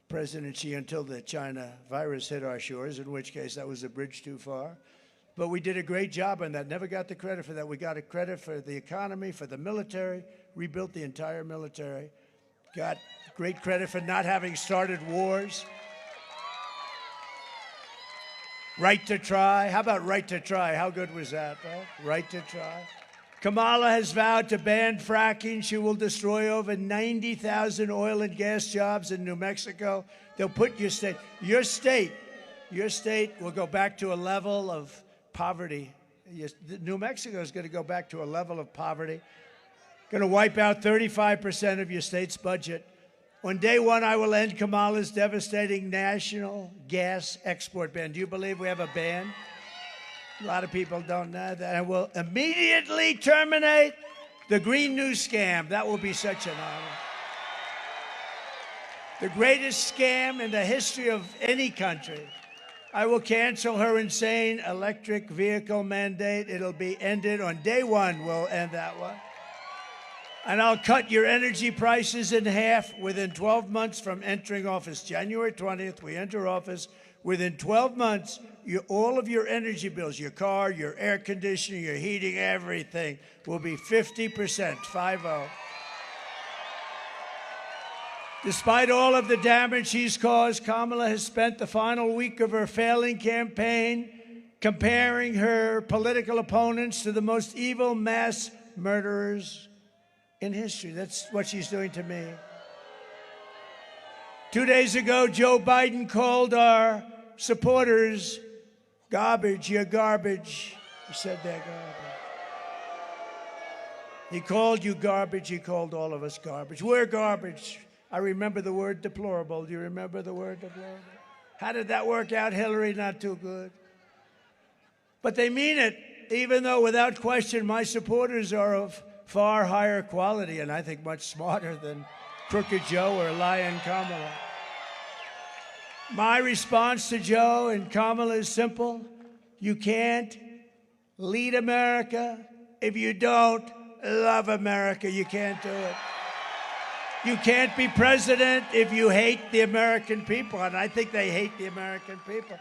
President Xi until the China virus hit our shores, in which case that was a bridge too far. But we did a great job on that. Never got the credit for that. We got a credit for the economy, for the military, rebuilt the entire military. Got great credit for not having started wars. Right to try. How about right to try? How good was that, right? Right to try. Kamala has vowed to ban fracking. She will destroy over 90,000 oil and gas jobs in New Mexico. They'll put your state will go back to a level of poverty. New Mexico is going to go back to a level of poverty. Going to wipe out 35% of your state's budget. On day one, I will end Kamala's devastating national gas export ban. Do you believe we have a ban? A lot of people don't know that. I will immediately terminate the Green New Scam. That will be such an honor. The greatest scam in the history of any country. I will cancel her insane electric vehicle mandate. It'll be ended on day one. We'll end that one. And I'll cut your energy prices in half within 12 months from entering office. January 20th, we enter office. Within 12 months, all of your energy bills, your car, your air conditioning, your heating, everything will be 50%, 50. Despite all of the damage he's caused, Kamala has spent the final week of her failing campaign comparing her political opponents to the most evil mass murderers in history. That's what she's doing to me. 2 days ago, Joe Biden called our supporters garbage. You're garbage. He said they're garbage. He called you garbage. He called all of us garbage. We're garbage. I remember the word deplorable. Do you remember the word deplorable? How did that work out, Hillary? Not too good. But they mean it, even though without question my supporters are of far higher quality and I think much smarter than Crooked Joe or Lion Kamala. My response to Joe and Kamala is simple. You can't lead America if you don't love America. You can't do it. You can't be president if you hate the American people, and I think they hate the American people.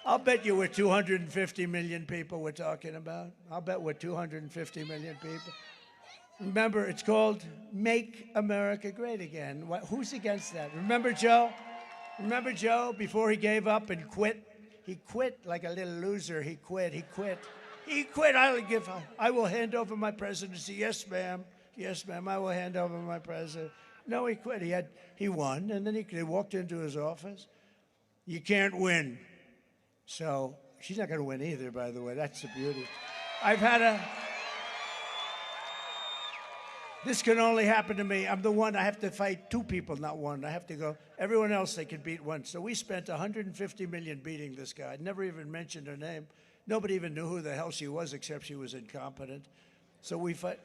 I'll bet you we're 250 million people we're talking about. I'll bet we're 250 million people. Remember, it's called Make America Great Again. Who's against that? Remember Joe? Remember Joe before he gave up and quit? He quit like a little loser. He quit. I will hand over my presidency. Yes, ma'am. Yes, ma'am. I will hand over my presidency. No, he quit. He won, and then he walked into his office. You can't win. So she's not going to win either, by the way. That's the beauty. This can only happen to me. I'm the one. I have to fight two people, not one. I have to go. Everyone else they can beat once. So we spent $150 million beating this guy. I'd never even mentioned her name. Nobody even knew who the hell she was, except she was incompetent. So we fight,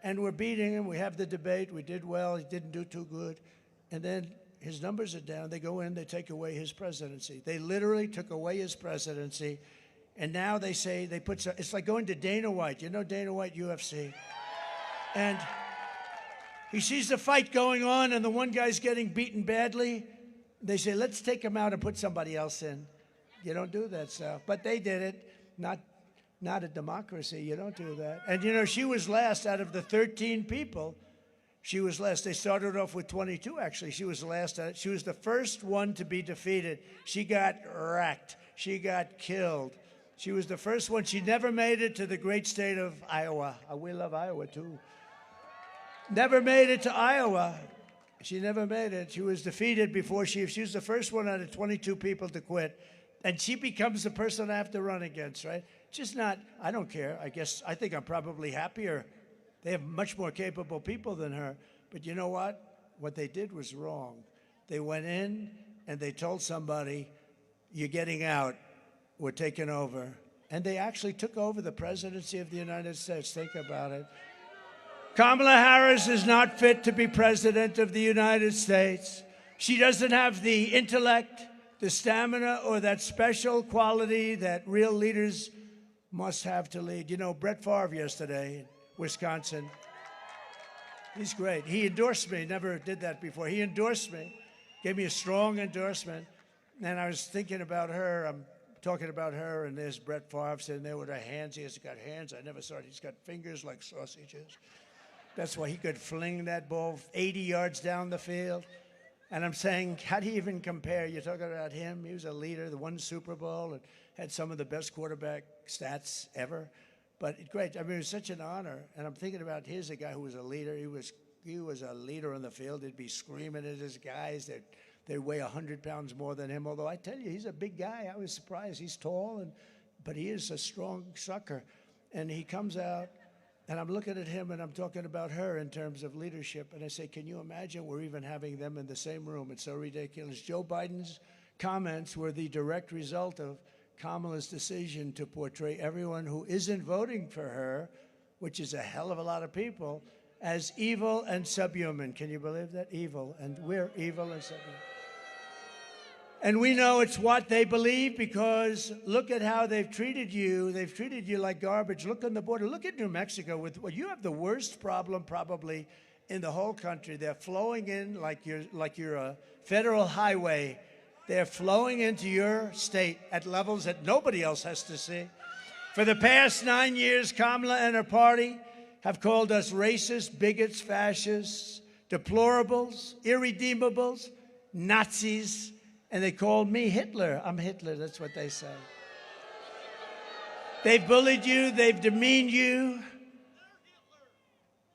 and we're beating him. We have the debate. We did well. He didn't do too good. And then his numbers are down. They go in. They take away his presidency. They literally took away his presidency. And now they say they put. It's like going to Dana White. You know Dana White, UFC. And he sees the fight going on, and the one guy's getting beaten badly. They say, let's take him out and put somebody else in. You don't do that stuff. But they did it. Not a democracy. You don't do that. And, you know, she was last out of the 13 people. She was last. They started off with 22, actually. She was last. She was the first one to be defeated. She got wrecked. She got killed. She was the first one. She never made it to the great state of Iowa. We love Iowa, too. Never made it to Iowa. She never made it. She was defeated before she was the first one out of 22 people to quit. And she becomes the person I have to run against, right? Just not, I don't care. I think I'm probably happier. They have much more capable people than her. But you know what? What they did was wrong. They went in and they told somebody, you're getting out. We're taking over. And they actually took over the presidency of the United States. Think about it. Kamala Harris is not fit to be president of the United States. She doesn't have the intellect, the stamina, or that special quality that real leaders must have to lead. You know, Brett Favre yesterday in Wisconsin, he's great. He endorsed me, never did that before. He endorsed me, gave me a strong endorsement. And I was thinking about her. I'm talking about her, and there's Brett Favre sitting there with her hands. He has got hands. I never saw it. He's got fingers like sausages. That's why he could fling that ball 80 yards down the field. And I'm saying, how do you even compare? You're talking about him. He was a leader, the won Super Bowl, and had some of the best quarterback stats ever. But great. I mean, it was such an honor. And I'm thinking about here's a guy who was a leader. He was a leader on the field. He'd be screaming at his guys. They weigh 100 pounds more than him. Although I tell you, he's a big guy. I was surprised. He's tall, but he is a strong sucker. And he comes out. And I'm looking at him, and I'm talking about her in terms of leadership. And I say, can you imagine we're even having them in the same room? It's so ridiculous. Joe Biden's comments were the direct result of Kamala's decision to portray everyone who isn't voting for her, which is a hell of a lot of people, as evil and subhuman. Can you believe that? Evil. And we're evil and subhuman. And we know it's what they believe because look at how they've treated you. They've treated you like garbage. Look on the border. Look at New Mexico. You have the worst problem probably in the whole country. They're flowing in like you're a federal highway. They're flowing into your state at levels that nobody else has to see. For the past 9 years, Kamala and her party have called us racist, bigots, fascists, deplorables, irredeemables, Nazis. And they called me Hitler. I'm Hitler, that's what they say. They've bullied you, they've demeaned you.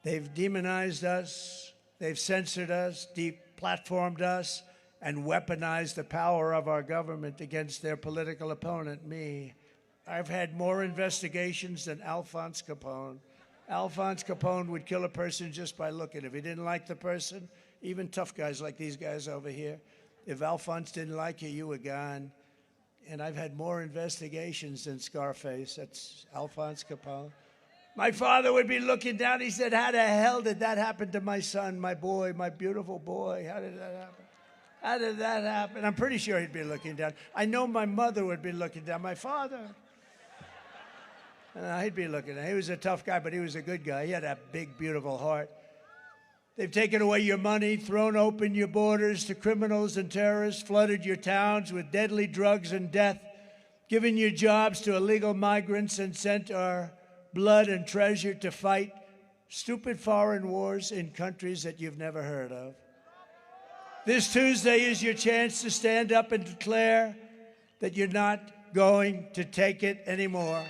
They've demonized us, they've censored us, deplatformed us, and weaponized the power of our government against their political opponent, me. I've had more investigations than Alphonse Capone. Alphonse Capone would kill a person just by looking. If he didn't like the person, even tough guys like these guys over here, if Alphonse didn't like you, you were gone. And I've had more investigations than Scarface. That's Alphonse Capone. My father would be looking down. He said, how the hell did that happen to my son, my boy, my beautiful boy? How did that happen? How did that happen? I'm pretty sure he'd be looking down. I know my mother would be looking down. My father. He'd be looking down. He was a tough guy, but he was a good guy. He had a big, beautiful heart. They've taken away your money, thrown open your borders to criminals and terrorists, flooded your towns with deadly drugs and death, given your jobs to illegal migrants, and sent our blood and treasure to fight stupid foreign wars in countries that you've never heard of. This Tuesday is your chance to stand up and declare that you're not going to take it anymore.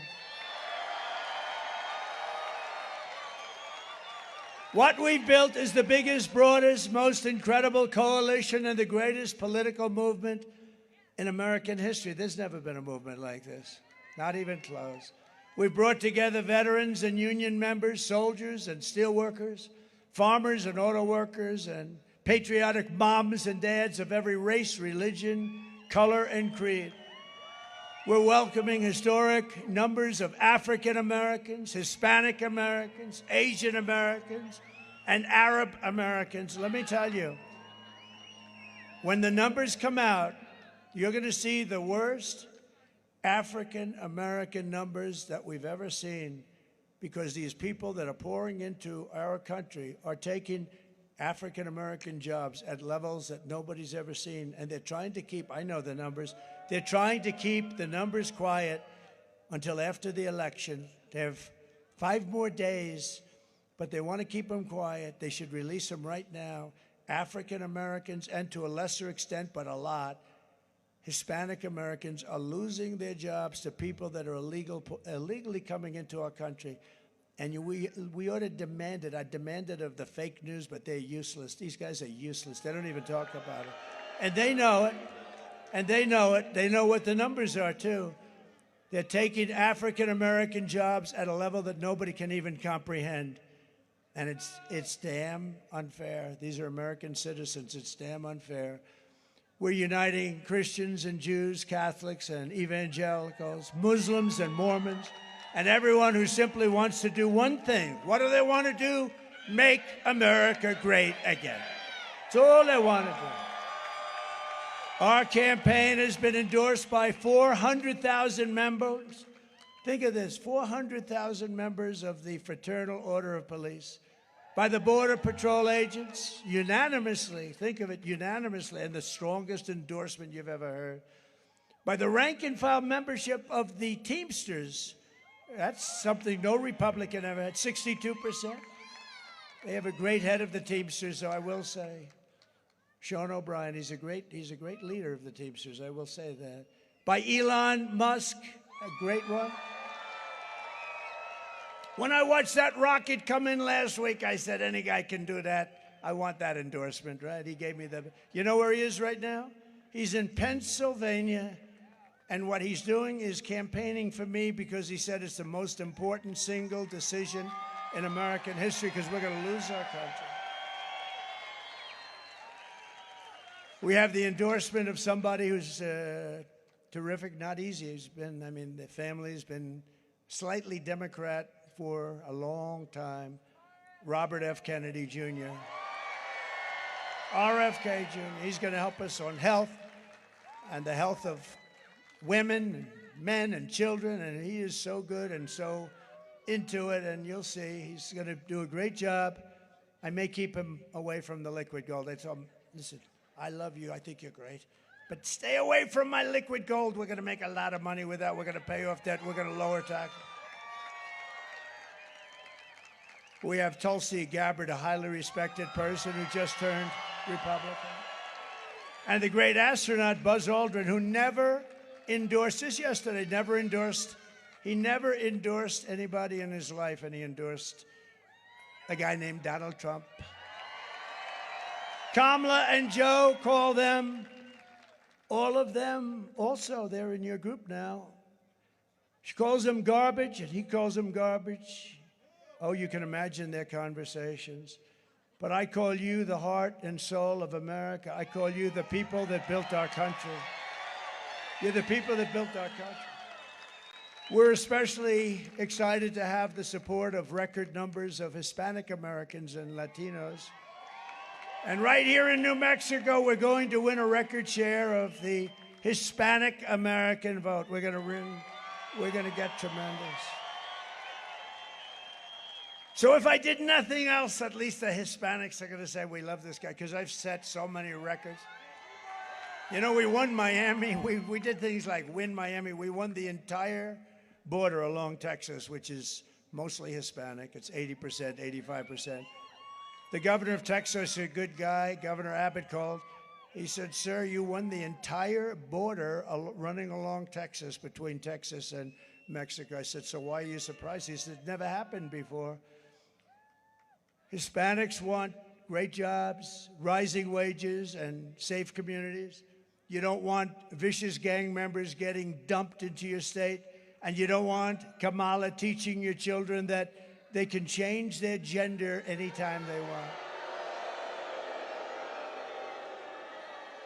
What we've built is the biggest, broadest, most incredible coalition and the greatest political movement in American history. There's never been a movement like this, not even close. We've brought together veterans and union members, soldiers and steelworkers, farmers and auto workers, and patriotic moms and dads of every race, religion, color, and creed. We're welcoming historic numbers of African Americans, Hispanic Americans, Asian Americans, and Arab Americans. Let me tell you, when the numbers come out, you're going to see the worst African American numbers that we've ever seen, because these people that are pouring into our country are taking African American jobs at levels that nobody's ever seen, and they're trying to keep, I know the numbers, they're trying to keep the numbers quiet until after the election. They have 5 more days, but they want to keep them quiet. They should release them right now. African Americans, and to a lesser extent, but a lot, Hispanic Americans are losing their jobs to people that are illegally coming into our country. And we ought to demand it. I demand it of the fake news, but they're useless. These guys are useless. They don't even talk about it. And they know it. And they know it. They know what the numbers are, too. They're taking African American jobs at a level that nobody can even comprehend. And it's damn unfair. These are American citizens. It's damn unfair. We're uniting Christians and Jews, Catholics and evangelicals, Muslims and Mormons, and everyone who simply wants to do one thing. What do they want to do? Make America great again. That's all they want to do. Our campaign has been endorsed by 400,000 members. Think of this, 400,000 members of the Fraternal Order of Police, by the Border Patrol agents, unanimously, think of it, unanimously, and the strongest endorsement you've ever heard, by the rank and file membership of the Teamsters. That's something no Republican ever had, 62%. They have a great head of the Teamsters, so I will say, Sean O'Brien, he's a great leader of the Teamsters, I will say that. By Elon Musk, a great one. When I watched that rocket come in last week, I said, any guy can do that. I want that endorsement, right? He gave me the, you know where he is right now? He's in Pennsylvania, and what he's doing is campaigning for me because he said it's the most important single decision in American history because we're going to lose our country. We have the endorsement of somebody who's terrific, not easy. He's been, I mean, the family's been slightly Democrat for a long time, Robert F. Kennedy Jr. RFK Jr. He's going to help us on health and the health of women, and men, and children, and he is so good and so into it, and you'll see he's going to do a great job. I may keep him away from the liquid gold. I told him, listen, I love you, I think you're great, but stay away from my liquid gold. We're going to make a lot of money with that. We're going to pay off debt. We're going to lower taxes. We have Tulsi Gabbard, a highly respected person who just turned Republican. And the great astronaut Buzz Aldrin, who never endorsed, just yesterday, he never endorsed anybody in his life, and he endorsed a guy named Donald Trump. Kamala and Joe, call them, all of them also, they're in your group now. She calls them garbage, and he calls them garbage. Oh, you can imagine their conversations. But I call you the heart and soul of America. I call you the people that built our country. You're the people that built our country. We're especially excited to have the support of record numbers of Hispanic Americans and Latinos. And right here in New Mexico, we're going to win a record share of the Hispanic American vote. We're going to get tremendous. So if I did nothing else, at least the Hispanics are going to say we love this guy, because I've set so many records. You know, we won Miami. We did things like win Miami. We won the entire border along Texas, which is mostly Hispanic. It's 80%, 85%. The governor of Texas, a good guy, Governor Abbott, called. He said, sir, you won the entire border running along Texas, between Texas and Mexico. I said, so why are you surprised? He said, it never happened before. Hispanics want great jobs, rising wages, and safe communities. You don't want vicious gang members getting dumped into your state. And you don't want Kamala teaching your children that they can change their gender anytime they want.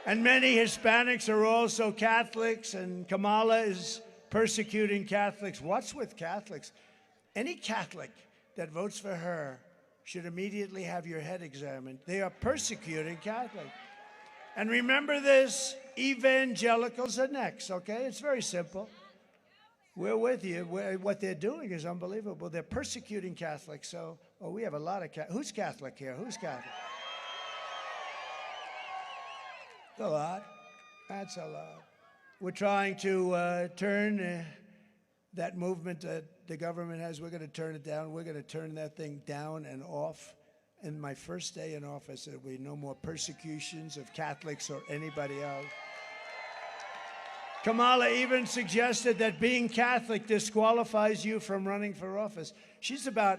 And many Hispanics are also Catholics, and Kamala is persecuting Catholics. What's with Catholics? Any Catholic that votes for her should immediately have your head examined. They are persecuting Catholics. And remember this, evangelicals are next, okay? It's very simple. We're with you. What they're doing is unbelievable. They're persecuting Catholics. So, we have a lot of Catholics. Who's Catholic here? Who's Catholic? A lot. That's a lot. We're trying to turn that movement that the government has. We're going to turn it down. We're going to turn that thing down and off. In my first day in office, there will be no more persecutions of Catholics or anybody else. Kamala even suggested that being Catholic disqualifies you from running for office. She's about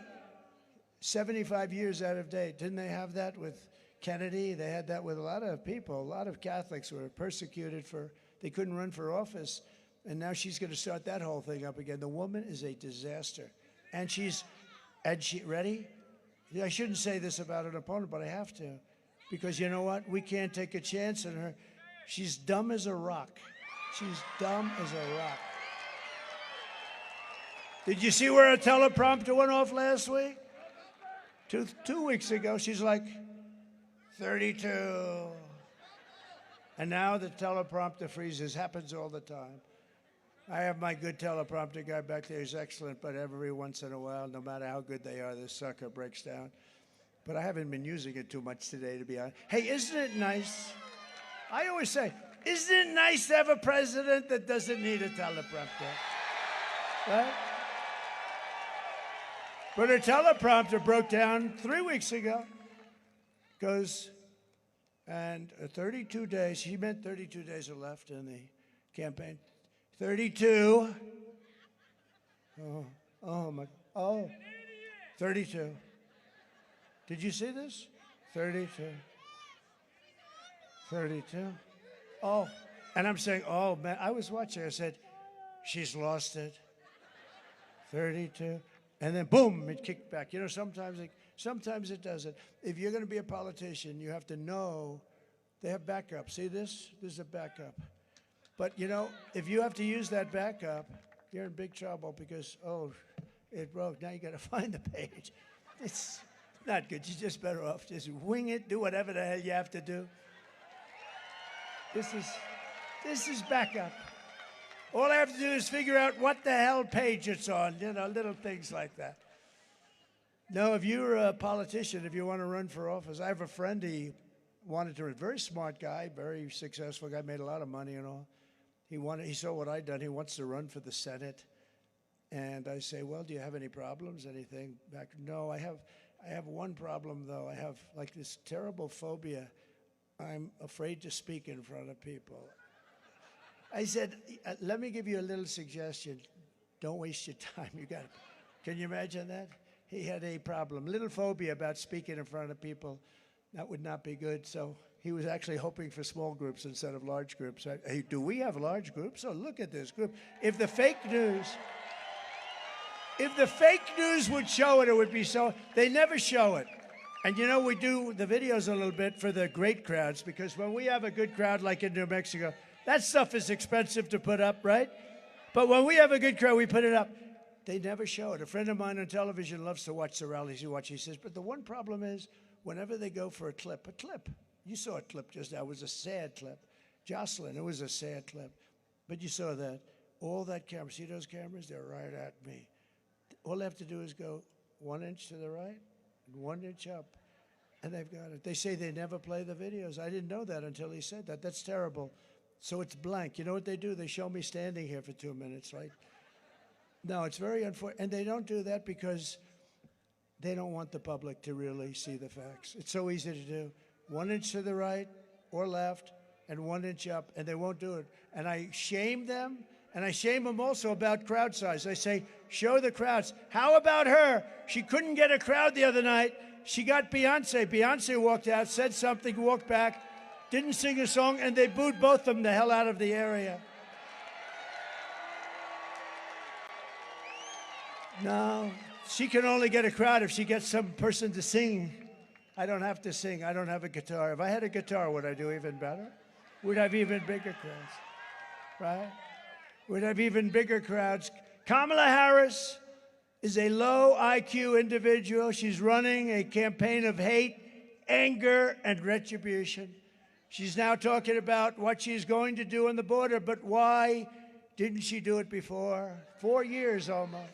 75 years out of date. Didn't they have that with Kennedy? They had that with a lot of people. A lot of Catholics were persecuted they couldn't run for office. And now she's going to start that whole thing up again. The woman is a disaster. And ready? I shouldn't say this about an opponent, but I have to. Because you know what? We can't take a chance on her. She's dumb as a rock. She's dumb as a rock. Did you see where her teleprompter went off last week? Two weeks ago, she's like, 32. And now the teleprompter freezes. Happens all the time. I have my good teleprompter guy back there. He's excellent, but every once in a while, no matter how good they are, this sucker breaks down. But I haven't been using it too much today, to be honest. Hey, isn't it nice? I always say, isn't it nice to have a president that doesn't need a teleprompter? Right? But her teleprompter broke down 3 weeks ago. And 32 days, she meant 32 days are left in the campaign. 32. Oh, 32. Did you see this? 32. 32. Oh, and I'm saying, oh, man, I was watching. I said, she's lost it. 32. And then, boom, it kicked back. You know, sometimes it doesn't. If you're going to be a politician, you have to know they have backup. See this? This is a backup. But, you know, if you have to use that backup, you're in big trouble because, it broke. Now you got to find the page. It's not good. You're just better off just wing it, do whatever the hell you have to do. This is backup. All I have to do is figure out what the hell page it's on, you know, little things like that. No, if you're a politician, if you want to run for office, I have a friend, he wanted to, a very smart guy, very successful guy, made a lot of money and all. He saw what I'd done. He wants to run for the Senate. And I say, well, do you have any problems, anything? Back, no, I have one problem, though. I have, like, this terrible phobia. I'm afraid to speak in front of people. I said, let me give you a little suggestion. Don't waste your time. Can you imagine that? He had a problem, little phobia about speaking in front of people. That would not be good. So he was actually hoping for small groups instead of large groups. Hey, do we have large groups? Oh, look at this group. If the fake news would show it, it would be so. They never show it. And you know, we do the videos a little bit for the great crowds, because when we have a good crowd like in New Mexico, that stuff is expensive to put up, right? But when we have a good crowd, we put it up. They never show it. A friend of mine on television loves to watch the rallies. He says, but the one problem is whenever they go for a clip, you saw a clip just now. It was a sad clip. Jocelyn, it was a sad clip. But you saw that. All that camera, see those cameras? They're right at me. All they have to do is go 1 inch to the right, and 1 inch up. And they've got it. They say they never play the videos. I didn't know that until he said that. That's terrible. So it's blank. You know what they do? They show me standing here for 2 minutes, right? No, it's very unfortunate. And they don't do that because they don't want the public to really see the facts. It's so easy to do. 1 inch to the right or left and 1 inch up, and they won't do it. And I shame them, and I shame them also about crowd size. I say, show the crowds. How about her? She couldn't get a crowd the other night. She got Beyonce. Beyonce walked out, said something, walked back, didn't sing a song, and they booed both of them the hell out of the area. No, she can only get a crowd if she gets some person to sing. I don't have to sing. I don't have a guitar. If I had a guitar, would I do even better? We'd have even bigger crowds, right? We'd have even bigger crowds. Kamala Harris is a low IQ individual. She's running a campaign of hate, anger, and retribution. She's now talking about what she's going to do on the border, but why didn't she do it before? 4 years almost.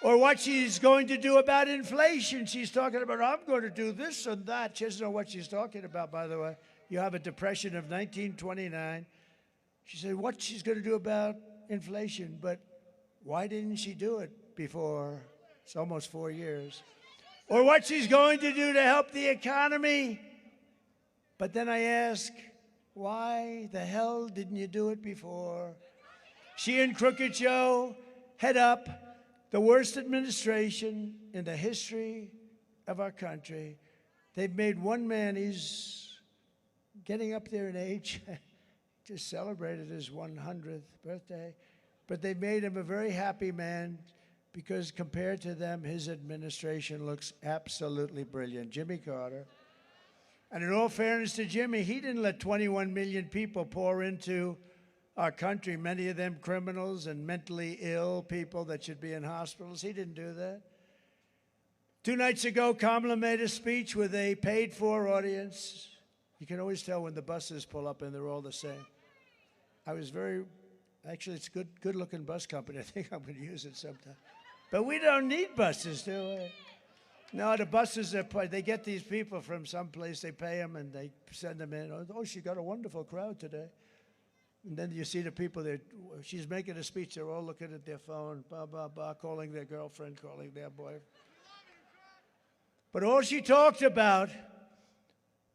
Or what she's going to do about inflation. She's talking about, I'm going to do this and that. She doesn't know what she's talking about, by the way. You have a depression of 1929. She said what she's going to do about inflation, but why didn't she do it before? It's almost 4 years. Or what she's going to do to help the economy. But then I ask, why the hell didn't you do it before? She and Crooked Joe head up the worst administration in the history of our country. They've made one man, he's getting up there in age, just celebrated his 100th birthday, but they made him a very happy man because compared to them, his administration looks absolutely brilliant. Jimmy Carter. And in all fairness to Jimmy, he didn't let 21 million people pour into our country, many of them criminals and mentally ill people that should be in hospitals. He didn't do that. 2 nights ago, Kamala made a speech with a paid-for audience. You can always tell when the buses pull up and they're all the same. I was actually, it's a good-looking bus company. I think I'm going to use it sometime. But we don't need buses, do we? No, the buses, they get these people from someplace, they pay them, and they send them in. Oh, she got a wonderful crowd today. And then you see the people that she's making a speech, they're all looking at their phone, blah, blah, blah, calling their girlfriend, calling their boyfriend. But all she talked about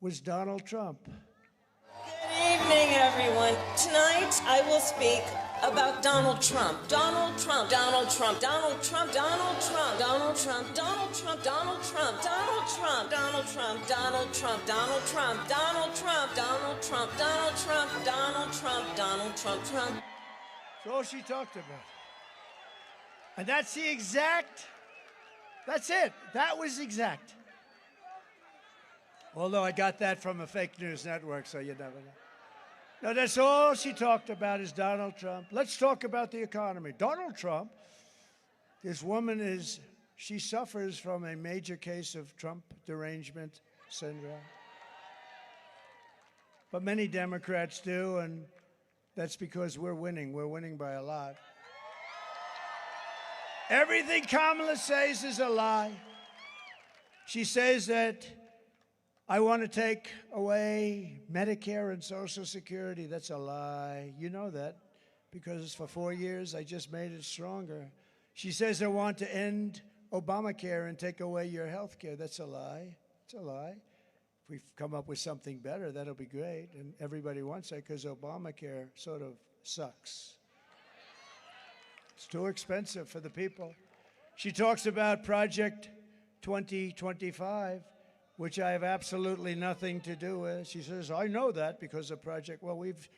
was Donald Trump. Good evening, everyone. Tonight, I will speak about Donald Trump. Donald Trump, Donald Trump, Donald Trump, Donald Trump, Donald Trump, Donald Trump, Donald Trump, Donald Trump, Donald Trump, Donald Trump, Donald Trump, Donald Trump, Donald Trump, Donald Trump, Donald Trump, Donald Trump, Trump. That's all she talked about. And that's the exact, that's it. That was exact. Although I got that from a fake news network, so you never know. No, that's all she talked about is Donald Trump. Let's talk about the economy. Donald Trump, this woman she suffers from a major case of Trump derangement syndrome. But many Democrats do, and that's because we're winning. We're winning by a lot. Everything Kamala says is a lie. She says that I want to take away Medicare and Social Security. That's a lie. You know that because for 4 years I just made it stronger. She says I want to end Obamacare and take away your health care. That's a lie. It's a lie. If we come up with something better, that'll be great. And everybody wants that because Obamacare sort of sucks. It's too expensive for the people. She talks about Project 2025, which I have absolutely nothing to do with. She says, I know that because of Project. Well, we've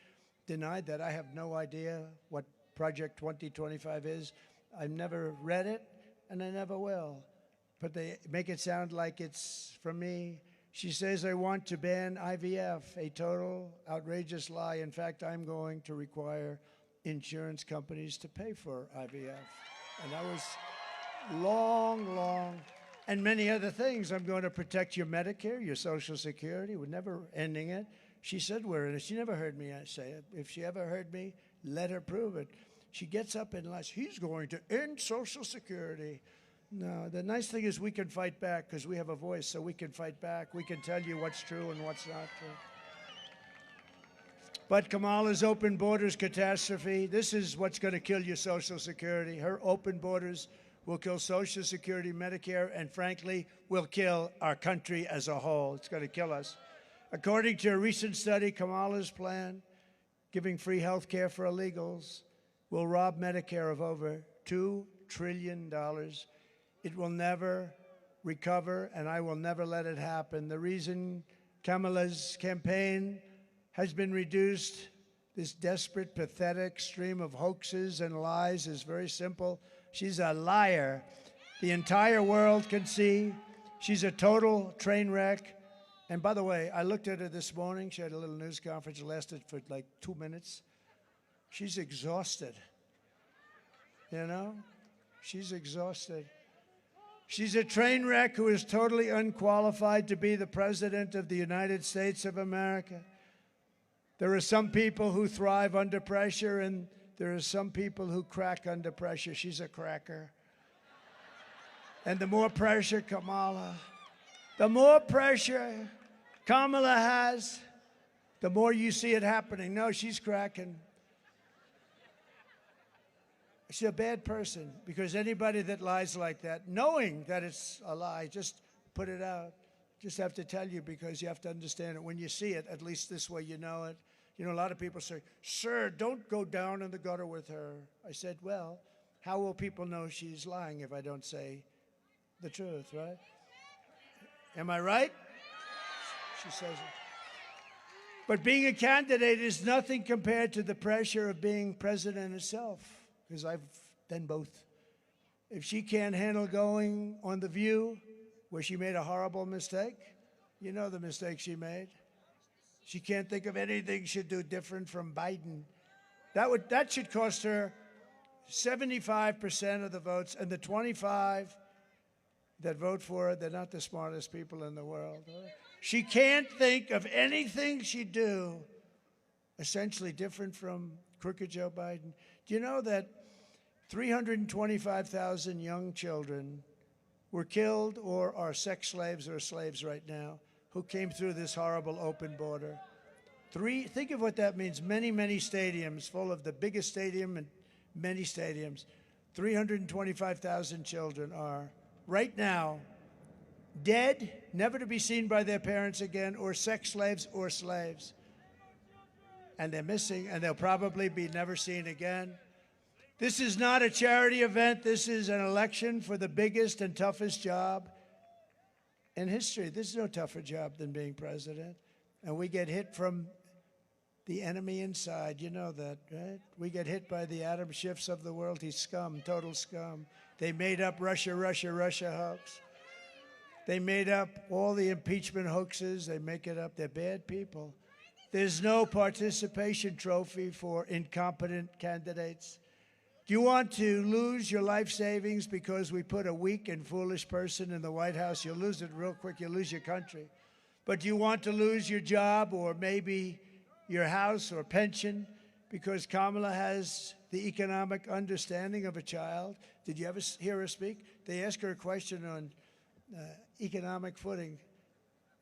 denied that. I have no idea what Project 2025 is. I've never read it, and I never will. But they make it sound like it's from me. She says, I want to ban IVF, a total outrageous lie. In fact, I'm going to require insurance companies to pay for IVF. And that was long, and many other things. I'm going to protect your Medicare, your Social Security. We're never ending it. She said we're in it. She never heard me say it. If she ever heard me, let her prove it. She gets up and lies. He's going to end Social Security. No, the nice thing is we can fight back because we have a voice, so we can fight back. We can tell you what's true and what's not true. But Kamala's open borders catastrophe, this is what's going to kill your Social Security. Her open borders will kill Social Security, Medicare, and frankly, will kill our country as a whole. It's going to kill us. According to a recent study, Kamala's plan, giving free health care for illegals, will rob Medicare of over $2 trillion. It will never recover, and I will never let it happen. The reason Kamala's campaign has been reduced, this desperate, pathetic stream of hoaxes and lies, is very simple. She's a liar. The entire world can see she's a total train wreck. And by the way, I looked at her this morning. She had a little news conference. It lasted for like 2 minutes. She's exhausted. You know? She's exhausted. She's a train wreck who is totally unqualified to be the President of the United States of America. There are some people who thrive under pressure, and there are some people who crack under pressure. She's a cracker. And the more pressure Kamala has, the more you see it happening. No, she's cracking. She's a bad person, because anybody that lies like that, knowing that it's a lie, just put it out. Just have to tell you, because you have to understand it. When you see it, at least this way you know it. You know, a lot of people say, sir, don't go down in the gutter with her. I said, well, how will people know she's lying if I don't say the truth, right? Am I right? She says it. But being a candidate is nothing compared to the pressure of being president itself, because I've done both. If she can't handle going on The View, where she made a horrible mistake, you know the mistake she made. She can't think of anything she'd do different from Biden. That should cost her 75% of the votes, and the 25 that vote for her, they're not the smartest people in the world. She can't think of anything she'd do essentially different from crooked Joe Biden. Do you know that 325,000 young children were killed or are sex slaves or slaves right now who came through this horrible open border? Think of what that means. Many, many stadiums full of the biggest stadium in many stadiums. 325,000 children are right now dead, never to be seen by their parents again, or sex slaves or slaves. And they're missing, and they'll probably be never seen again. This is not a charity event. This is an election for the biggest and toughest job in history. There's no tougher job than being president. And we get hit from the enemy inside. You know that, right? We get hit by the Adam Schiffs of the world. He's scum, total scum. They made up Russia hoax. They made up all the impeachment hoaxes. They make it up. They're bad people. There's no participation trophy for incompetent candidates. Do you want to lose your life savings because we put a weak and foolish person in the White House? You'll lose it real quick. You'll lose your country. But do you want to lose your job or maybe your house or pension because Kamala has the economic understanding of a child? Did you ever hear her speak? They ask her a question on economic footing,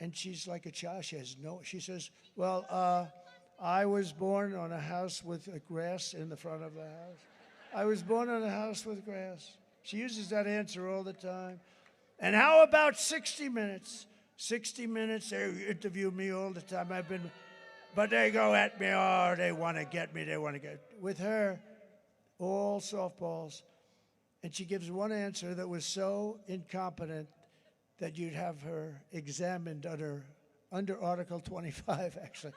and she's like a child. She says, well, I was born on a house with grass in the front of the house. I was born on a house with grass. She uses that answer all the time. And how about 60 Minutes? 60 Minutes, they interview me all the time. But they go at me, oh, they want to get me, With her, all softballs. And she gives one answer that was so incompetent that you'd have her examined under Article 25, actually.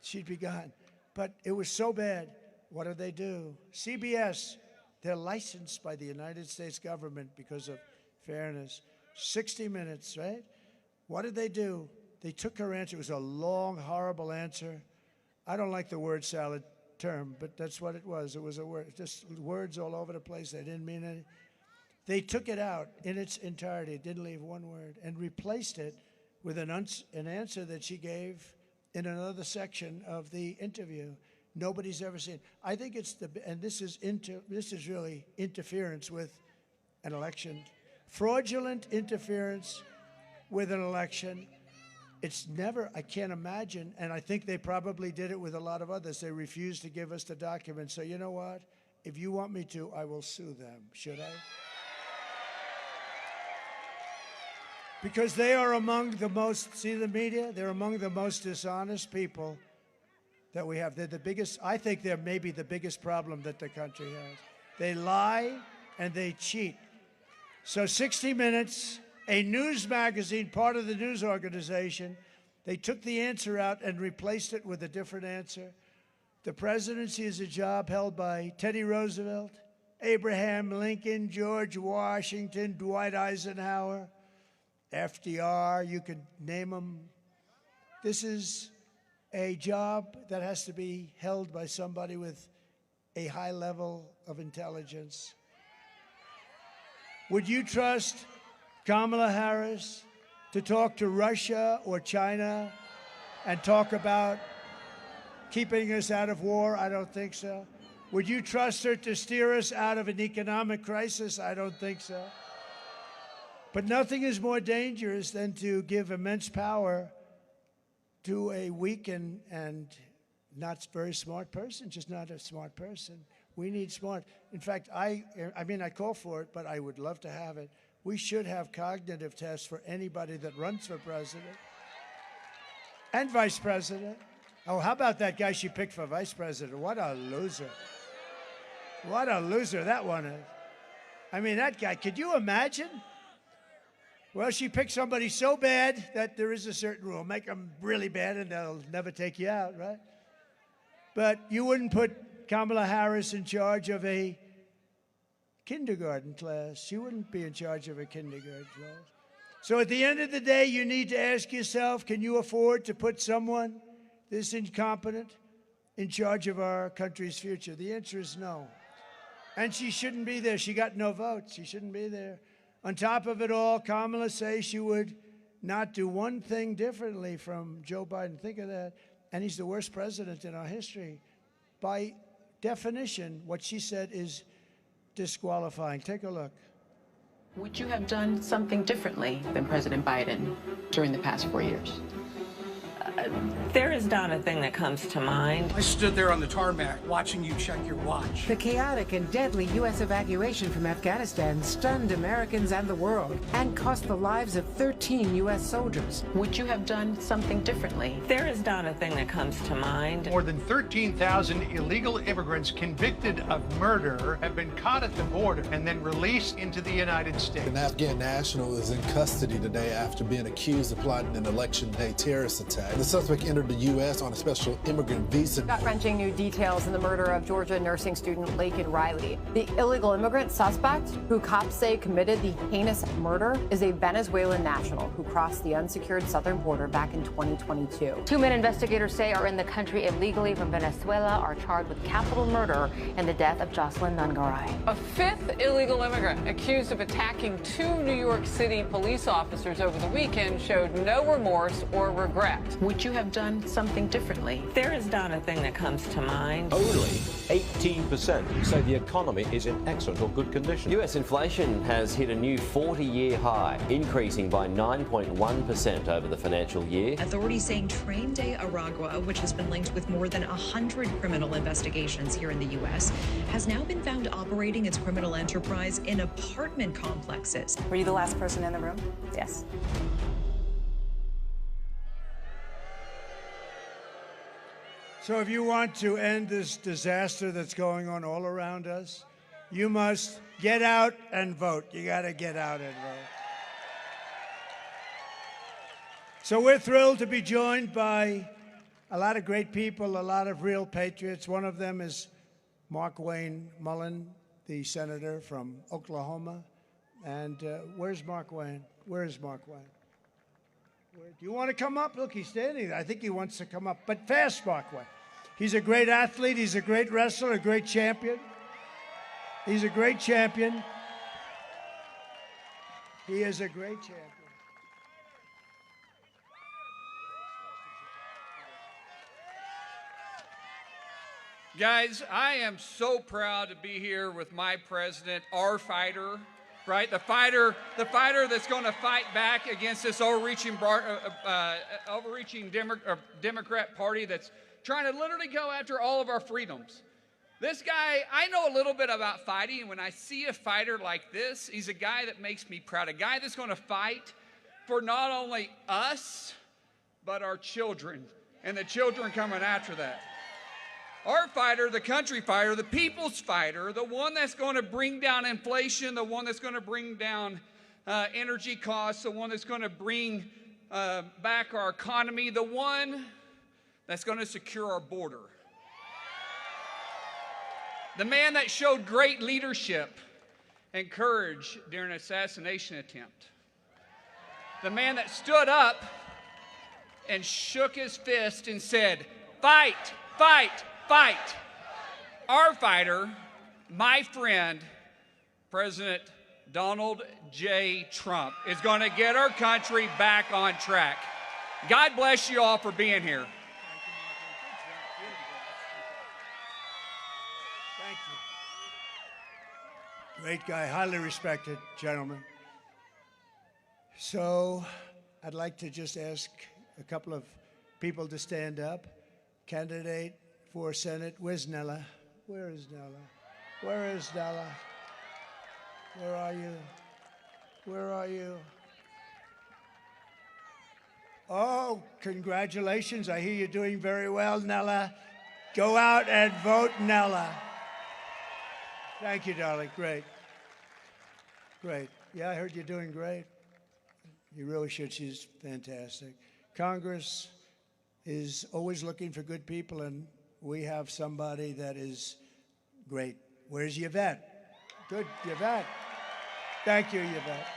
She'd be gone. But it was so bad. What do they do? CBS, they're licensed by the United States government because of fairness. 60 Minutes, right? What did they do? They took her answer. It was a long, horrible answer. I don't like the word salad term, but that's what it was. It was a word, just words all over the place. They didn't mean anything. They took it out in its entirety, didn't leave one word, and replaced it with an answer that she gave in another section of the interview. Nobody's ever seen. I think it's and this is really interference with an election fraudulent interference with an election. It's never, I can't imagine, and I think they probably did it with a lot of others. They refused to give us the documents. So you know what? If you want me to, I will sue them. Should I? Because they are among the most, see the media? They're among the most dishonest people that we have. They're the biggest, I think they're maybe the biggest problem that the country has. They lie and they cheat. So 60 Minutes, a news magazine, part of the news organization, they took the answer out and replaced it with a different answer. The presidency is a job held by Teddy Roosevelt, Abraham Lincoln, George Washington, Dwight Eisenhower, FDR, you could name them. This is a job that has to be held by somebody with a high level of intelligence. Would you trust Kamala Harris to talk to Russia or China and talk about keeping us out of war? I don't think so. Would you trust her to steer us out of an economic crisis? I don't think so. But nothing is more dangerous than to give immense power to a weak and not very smart person, just not a smart person. We need smart. In fact, I mean, I call for it, but I would love to have it. We should have cognitive tests for anybody that runs for president and vice president. Oh, how about that guy she picked for vice president? What a loser. What a loser that one is. I mean, that guy, could you imagine? Well, she picked somebody so bad that there is a certain rule. Make them really bad and they'll never take you out, right? But you wouldn't put Kamala Harris in charge of a kindergarten class. She wouldn't be in charge of a kindergarten class. So at the end of the day, you need to ask yourself, can you afford to put someone this incompetent in charge of our country's future? The answer is no. And she shouldn't be there. She got no votes. She shouldn't be there. On top of it all, Kamala says she would not do one thing differently from Joe Biden. Think of that. And he's the worst president in our history. By definition, what she said is disqualifying. Take a look. Would you have done something differently than President Biden during the past 4 years? There is not a thing that comes to mind. I stood there on the tarmac watching you check your watch. The chaotic and deadly U.S. evacuation from Afghanistan stunned Americans and the world and cost the lives of 13 U.S. soldiers. Would you have done something differently? There is not a thing that comes to mind. More than 13,000 illegal immigrants convicted of murder have been caught at the border and then released into the United States. An Afghan national is in custody today after being accused of plotting an election day terrorist attack. The suspect entered the U.S. on a special immigrant visa. Gut-wrenching new details in the murder of Georgia nursing student Laken Riley. The illegal immigrant suspect, who cops say committed the heinous murder, is a Venezuelan national who crossed the unsecured southern border back in 2022. 2 men investigators say are in the country illegally from Venezuela are charged with capital murder in the death of Jocelyn Nungaray. A fifth illegal immigrant accused of attacking 2 New York City police officers over the weekend showed no remorse or regret. Would you have done something differently? There is not a thing that comes to mind. Only 18% say the economy is in excellent or good condition. US inflation has hit a new 40-year high, increasing by 9.1% over the financial year. Authorities saying Train de Aragua, which has been linked with more than 100 criminal investigations here in the U.S., has now been found operating its criminal enterprise in apartment complexes. Were you the last person in the room? Yes. So if you want to end this disaster that's going on all around us, you must get out and vote. You got to get out and vote. So we're thrilled to be joined by a lot of great people, a lot of real patriots. One of them is Mark Wayne Mullen, the senator from Oklahoma. And where's Mark Wayne? Where is Mark Wayne? Do you want to come up? Look, he's standing there. I think he wants to come up, but fast, Mark Wayne. He's a great athlete. He's a great wrestler, a great champion. He's a great champion. He is a great champion. Guys, I am so proud to be here with my president, our fighter, right? The fighter that's going to fight back against this overreaching Democrat Party that's trying to literally go after all of our freedoms. This guy, I know a little bit about fighting, and when I see a fighter like this, he's a guy that makes me proud, a guy that's going to fight for not only us, but our children, and the children coming after that. Our fighter, the country fighter, the people's fighter, the one that's going to bring down inflation, the one that's going to bring down energy costs, the one that's going to bring back our economy, the one that's going to secure our border. The man that showed great leadership and courage during an assassination attempt. The man that stood up and shook his fist and said, "Fight, fight, fight." Our fighter, my friend, President Donald J. Trump, is going to get our country back on track. God bless you all for being here. Thank you. Great guy, highly respected gentleman. So I'd like to just ask a couple of people to stand up. Candidate for Senate, where's Nella? Where is Nella? Where is Nella? Where are you? Where are you? Oh, congratulations. I hear you're doing very well, Nella. Go out and vote, Nella. Thank you, darling. Great. Great. Yeah, I heard you're doing great. You really should. She's fantastic. Congress is always looking for good people, and we have somebody that is great. Where's Yvette? Good, Yvette. Thank you, Yvette.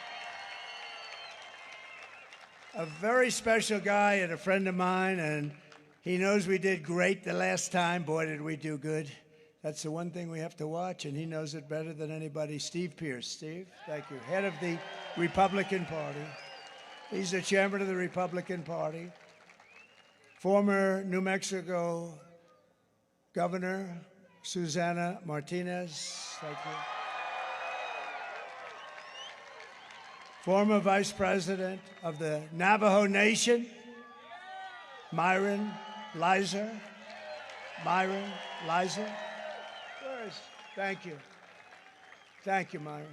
A very special guy and a friend of mine, and he knows we did great the last time. Boy, did we do good. That's the one thing we have to watch, and he knows it better than anybody. Steve Pierce. Steve, thank you. Head of the Republican Party. He's the chairman of the Republican Party. Former New Mexico Governor Susana Martinez. Thank you. Former Vice President of the Navajo Nation, Myron Lizer. Myron Lizer. Thank you. Thank you, Myron.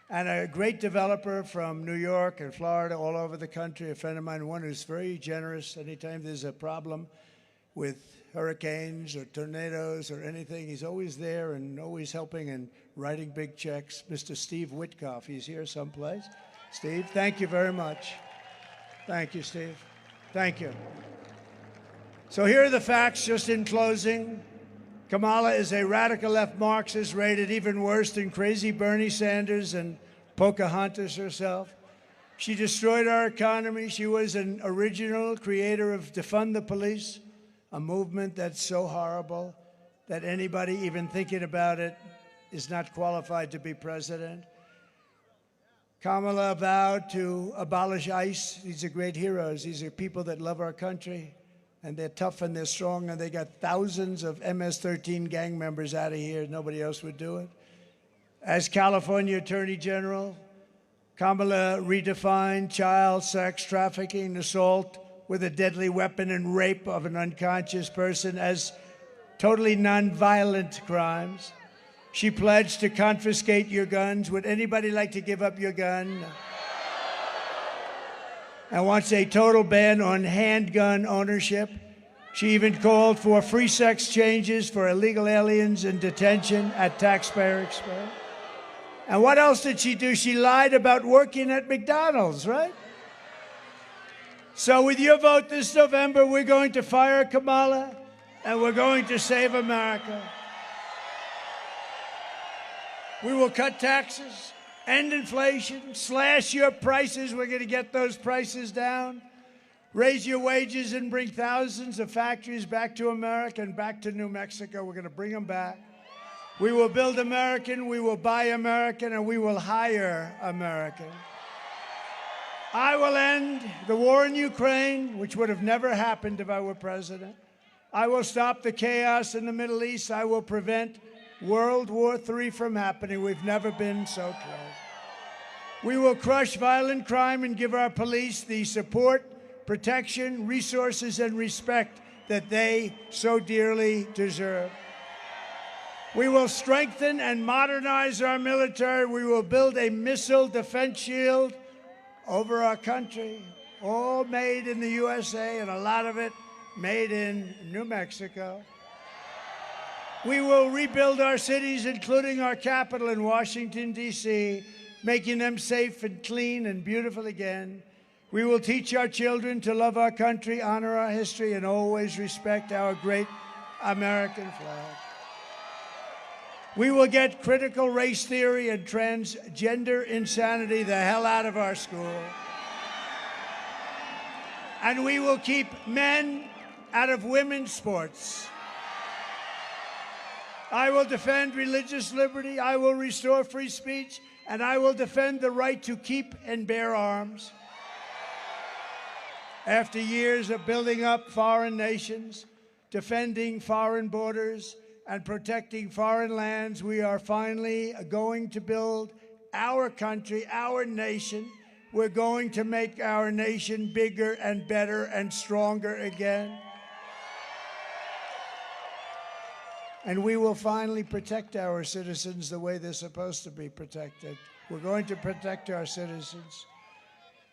And a great developer from New York and Florida, all over the country, a friend of mine, one who's very generous. Anytime there's a problem with hurricanes or tornadoes or anything, he's always there and always helping and writing big checks. Mr. Steve Witkoff, he's here someplace. Steve, thank you very much. Thank you, Steve. Thank you. So here are the facts, just in closing. Kamala is a radical left Marxist, rated even worse than crazy Bernie Sanders and Pocahontas herself. She destroyed our economy. She was an original creator of Defund the Police, a movement that's so horrible that anybody even thinking about it is not qualified to be president. Kamala vowed to abolish ICE. These are great heroes. These are people that love our country. And they're tough and they're strong, and they got thousands of MS-13 gang members out of here. Nobody else would do it. As California Attorney General, Kamala redefined child sex trafficking, assault with a deadly weapon, and rape of an unconscious person as totally nonviolent crimes. She pledged to confiscate your guns. Would anybody like to give up your gun? And wants a total ban on handgun ownership. She even called for free sex changes for illegal aliens in detention at taxpayer expense. And what else did she do? She lied about working at McDonald's, right? So with your vote this November, we're going to fire Kamala, and we're going to save America. We will cut taxes, end inflation, slash your prices. We're going to get those prices down. Raise your wages and bring thousands of factories back to America and back to New Mexico. We're going to bring them back. We will build American, we will buy American, and we will hire American. I will end the war in Ukraine, which would have never happened if I were president. I will stop the chaos in the Middle East. I will prevent World War III from happening. We've never been so close. We will crush violent crime and give our police the support, protection, resources, and respect that they so dearly deserve. We will strengthen and modernize our military. We will build a missile defense shield over our country, all made in the USA, and a lot of it made in New Mexico. We will rebuild our cities, including our capital in Washington, D.C., making them safe and clean and beautiful again. We will teach our children to love our country, honor our history, and always respect our great American flag. We will get critical race theory and transgender insanity the hell out of our school. And we will keep men out of women's sports. I will defend religious liberty, I will restore free speech, and I will defend the right to keep and bear arms. After years of building up foreign nations, defending foreign borders, and protecting foreign lands, we are finally going to build our country, our nation. We're going to make our nation bigger and better and stronger again. And we will finally protect our citizens the way they're supposed to be protected. We're going to protect our citizens.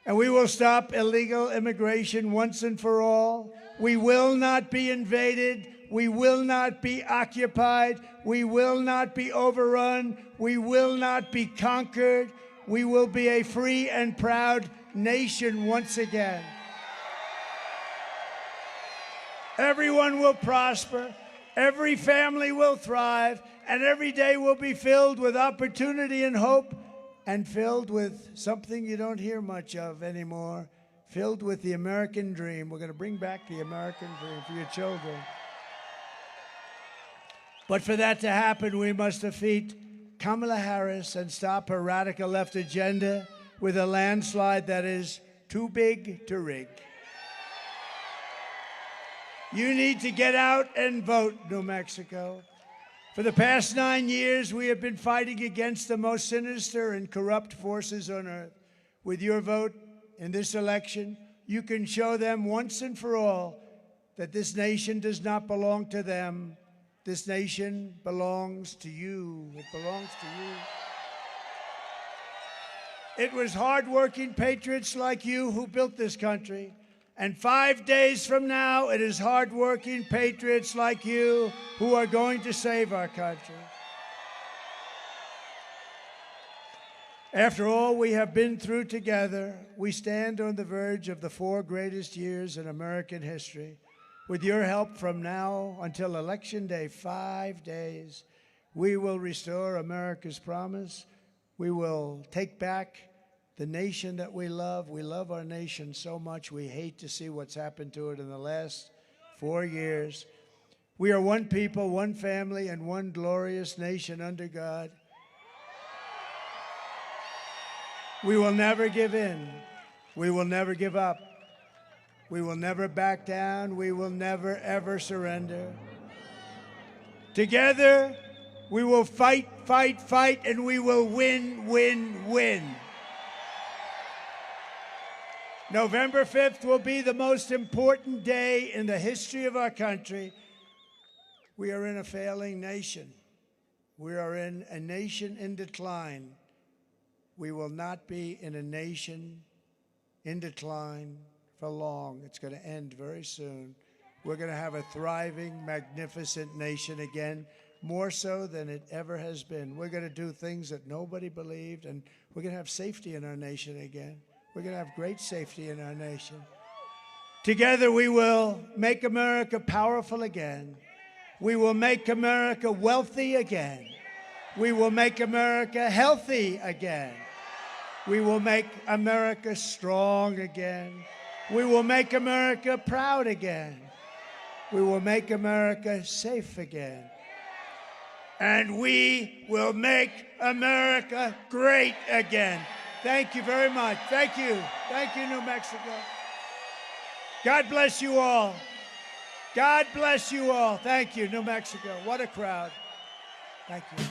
And we will stop illegal immigration once and for all. We will not be invaded. We will not be occupied. We will not be overrun. We will not be conquered. We will be a free and proud nation once again. Everyone will prosper. Every family will thrive. And every day will be filled with opportunity and hope, and filled with something you don't hear much of anymore, filled with the American dream. We're going to bring back the American dream for your children. But for that to happen, we must defeat Kamala Harris and stop her radical left agenda with a landslide that is too big to rig. You need to get out and vote, New Mexico. For the past 9 years, we have been fighting against the most sinister and corrupt forces on earth. With your vote in this election, you can show them once and for all that this nation does not belong to them. This nation belongs to you. It belongs to you. It was hardworking patriots like you who built this country. And 5 days from now, it is hardworking patriots like you who are going to save our country. After all we have been through together, we stand on the verge of the 4 greatest years in American history. With your help from now until Election Day, 5 days, we will restore America's promise. We will take back the nation that we love. We love our nation so much. We hate to see what's happened to it in the last 4 years. We are one people, one family, and one glorious nation under God. We will never give in. We will never give up. We will never back down. We will never, ever surrender. Together, we will fight, fight, fight, and we will win, win, win. November 5th will be the most important day in the history of our country. We are in a failing nation. We are in a nation in decline. We will not be in a nation in decline for long. It's going to end very soon. We're going to have a thriving, magnificent nation again, more so than it ever has been. We're going to do things that nobody believed, and we're going to have safety in our nation again. We're going to have great safety in our nation. Together, we will make America powerful again. We will make America wealthy again. We will make America healthy again. We will make America strong again. We will make America proud again. We will make America safe again. And we will make America great again. Thank you very much. Thank you. Thank you, New Mexico. God bless you all. God bless you all. Thank you, New Mexico. What a crowd. Thank you.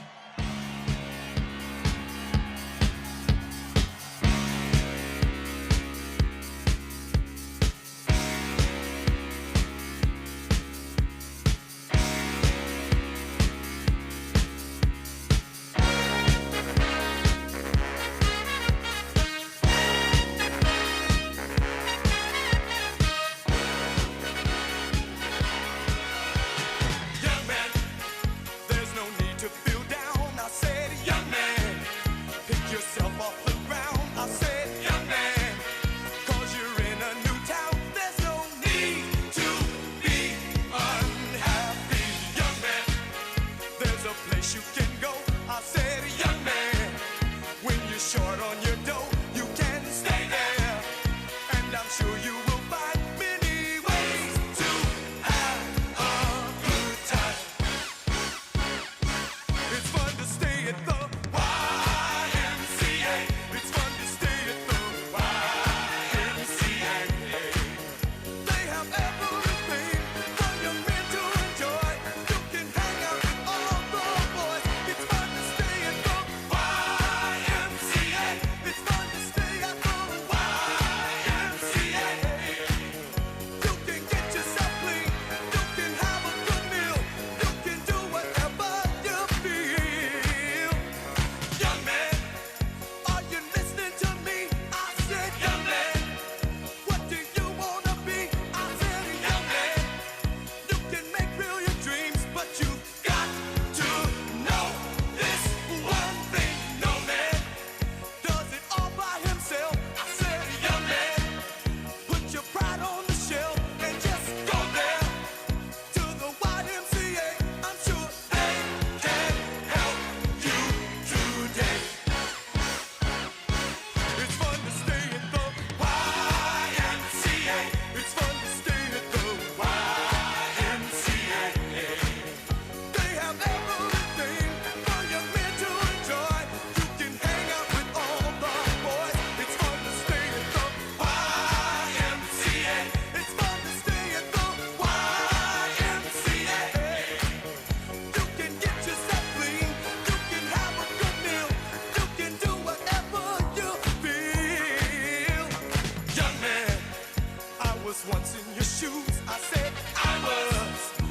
was once in your shoes. I said I was.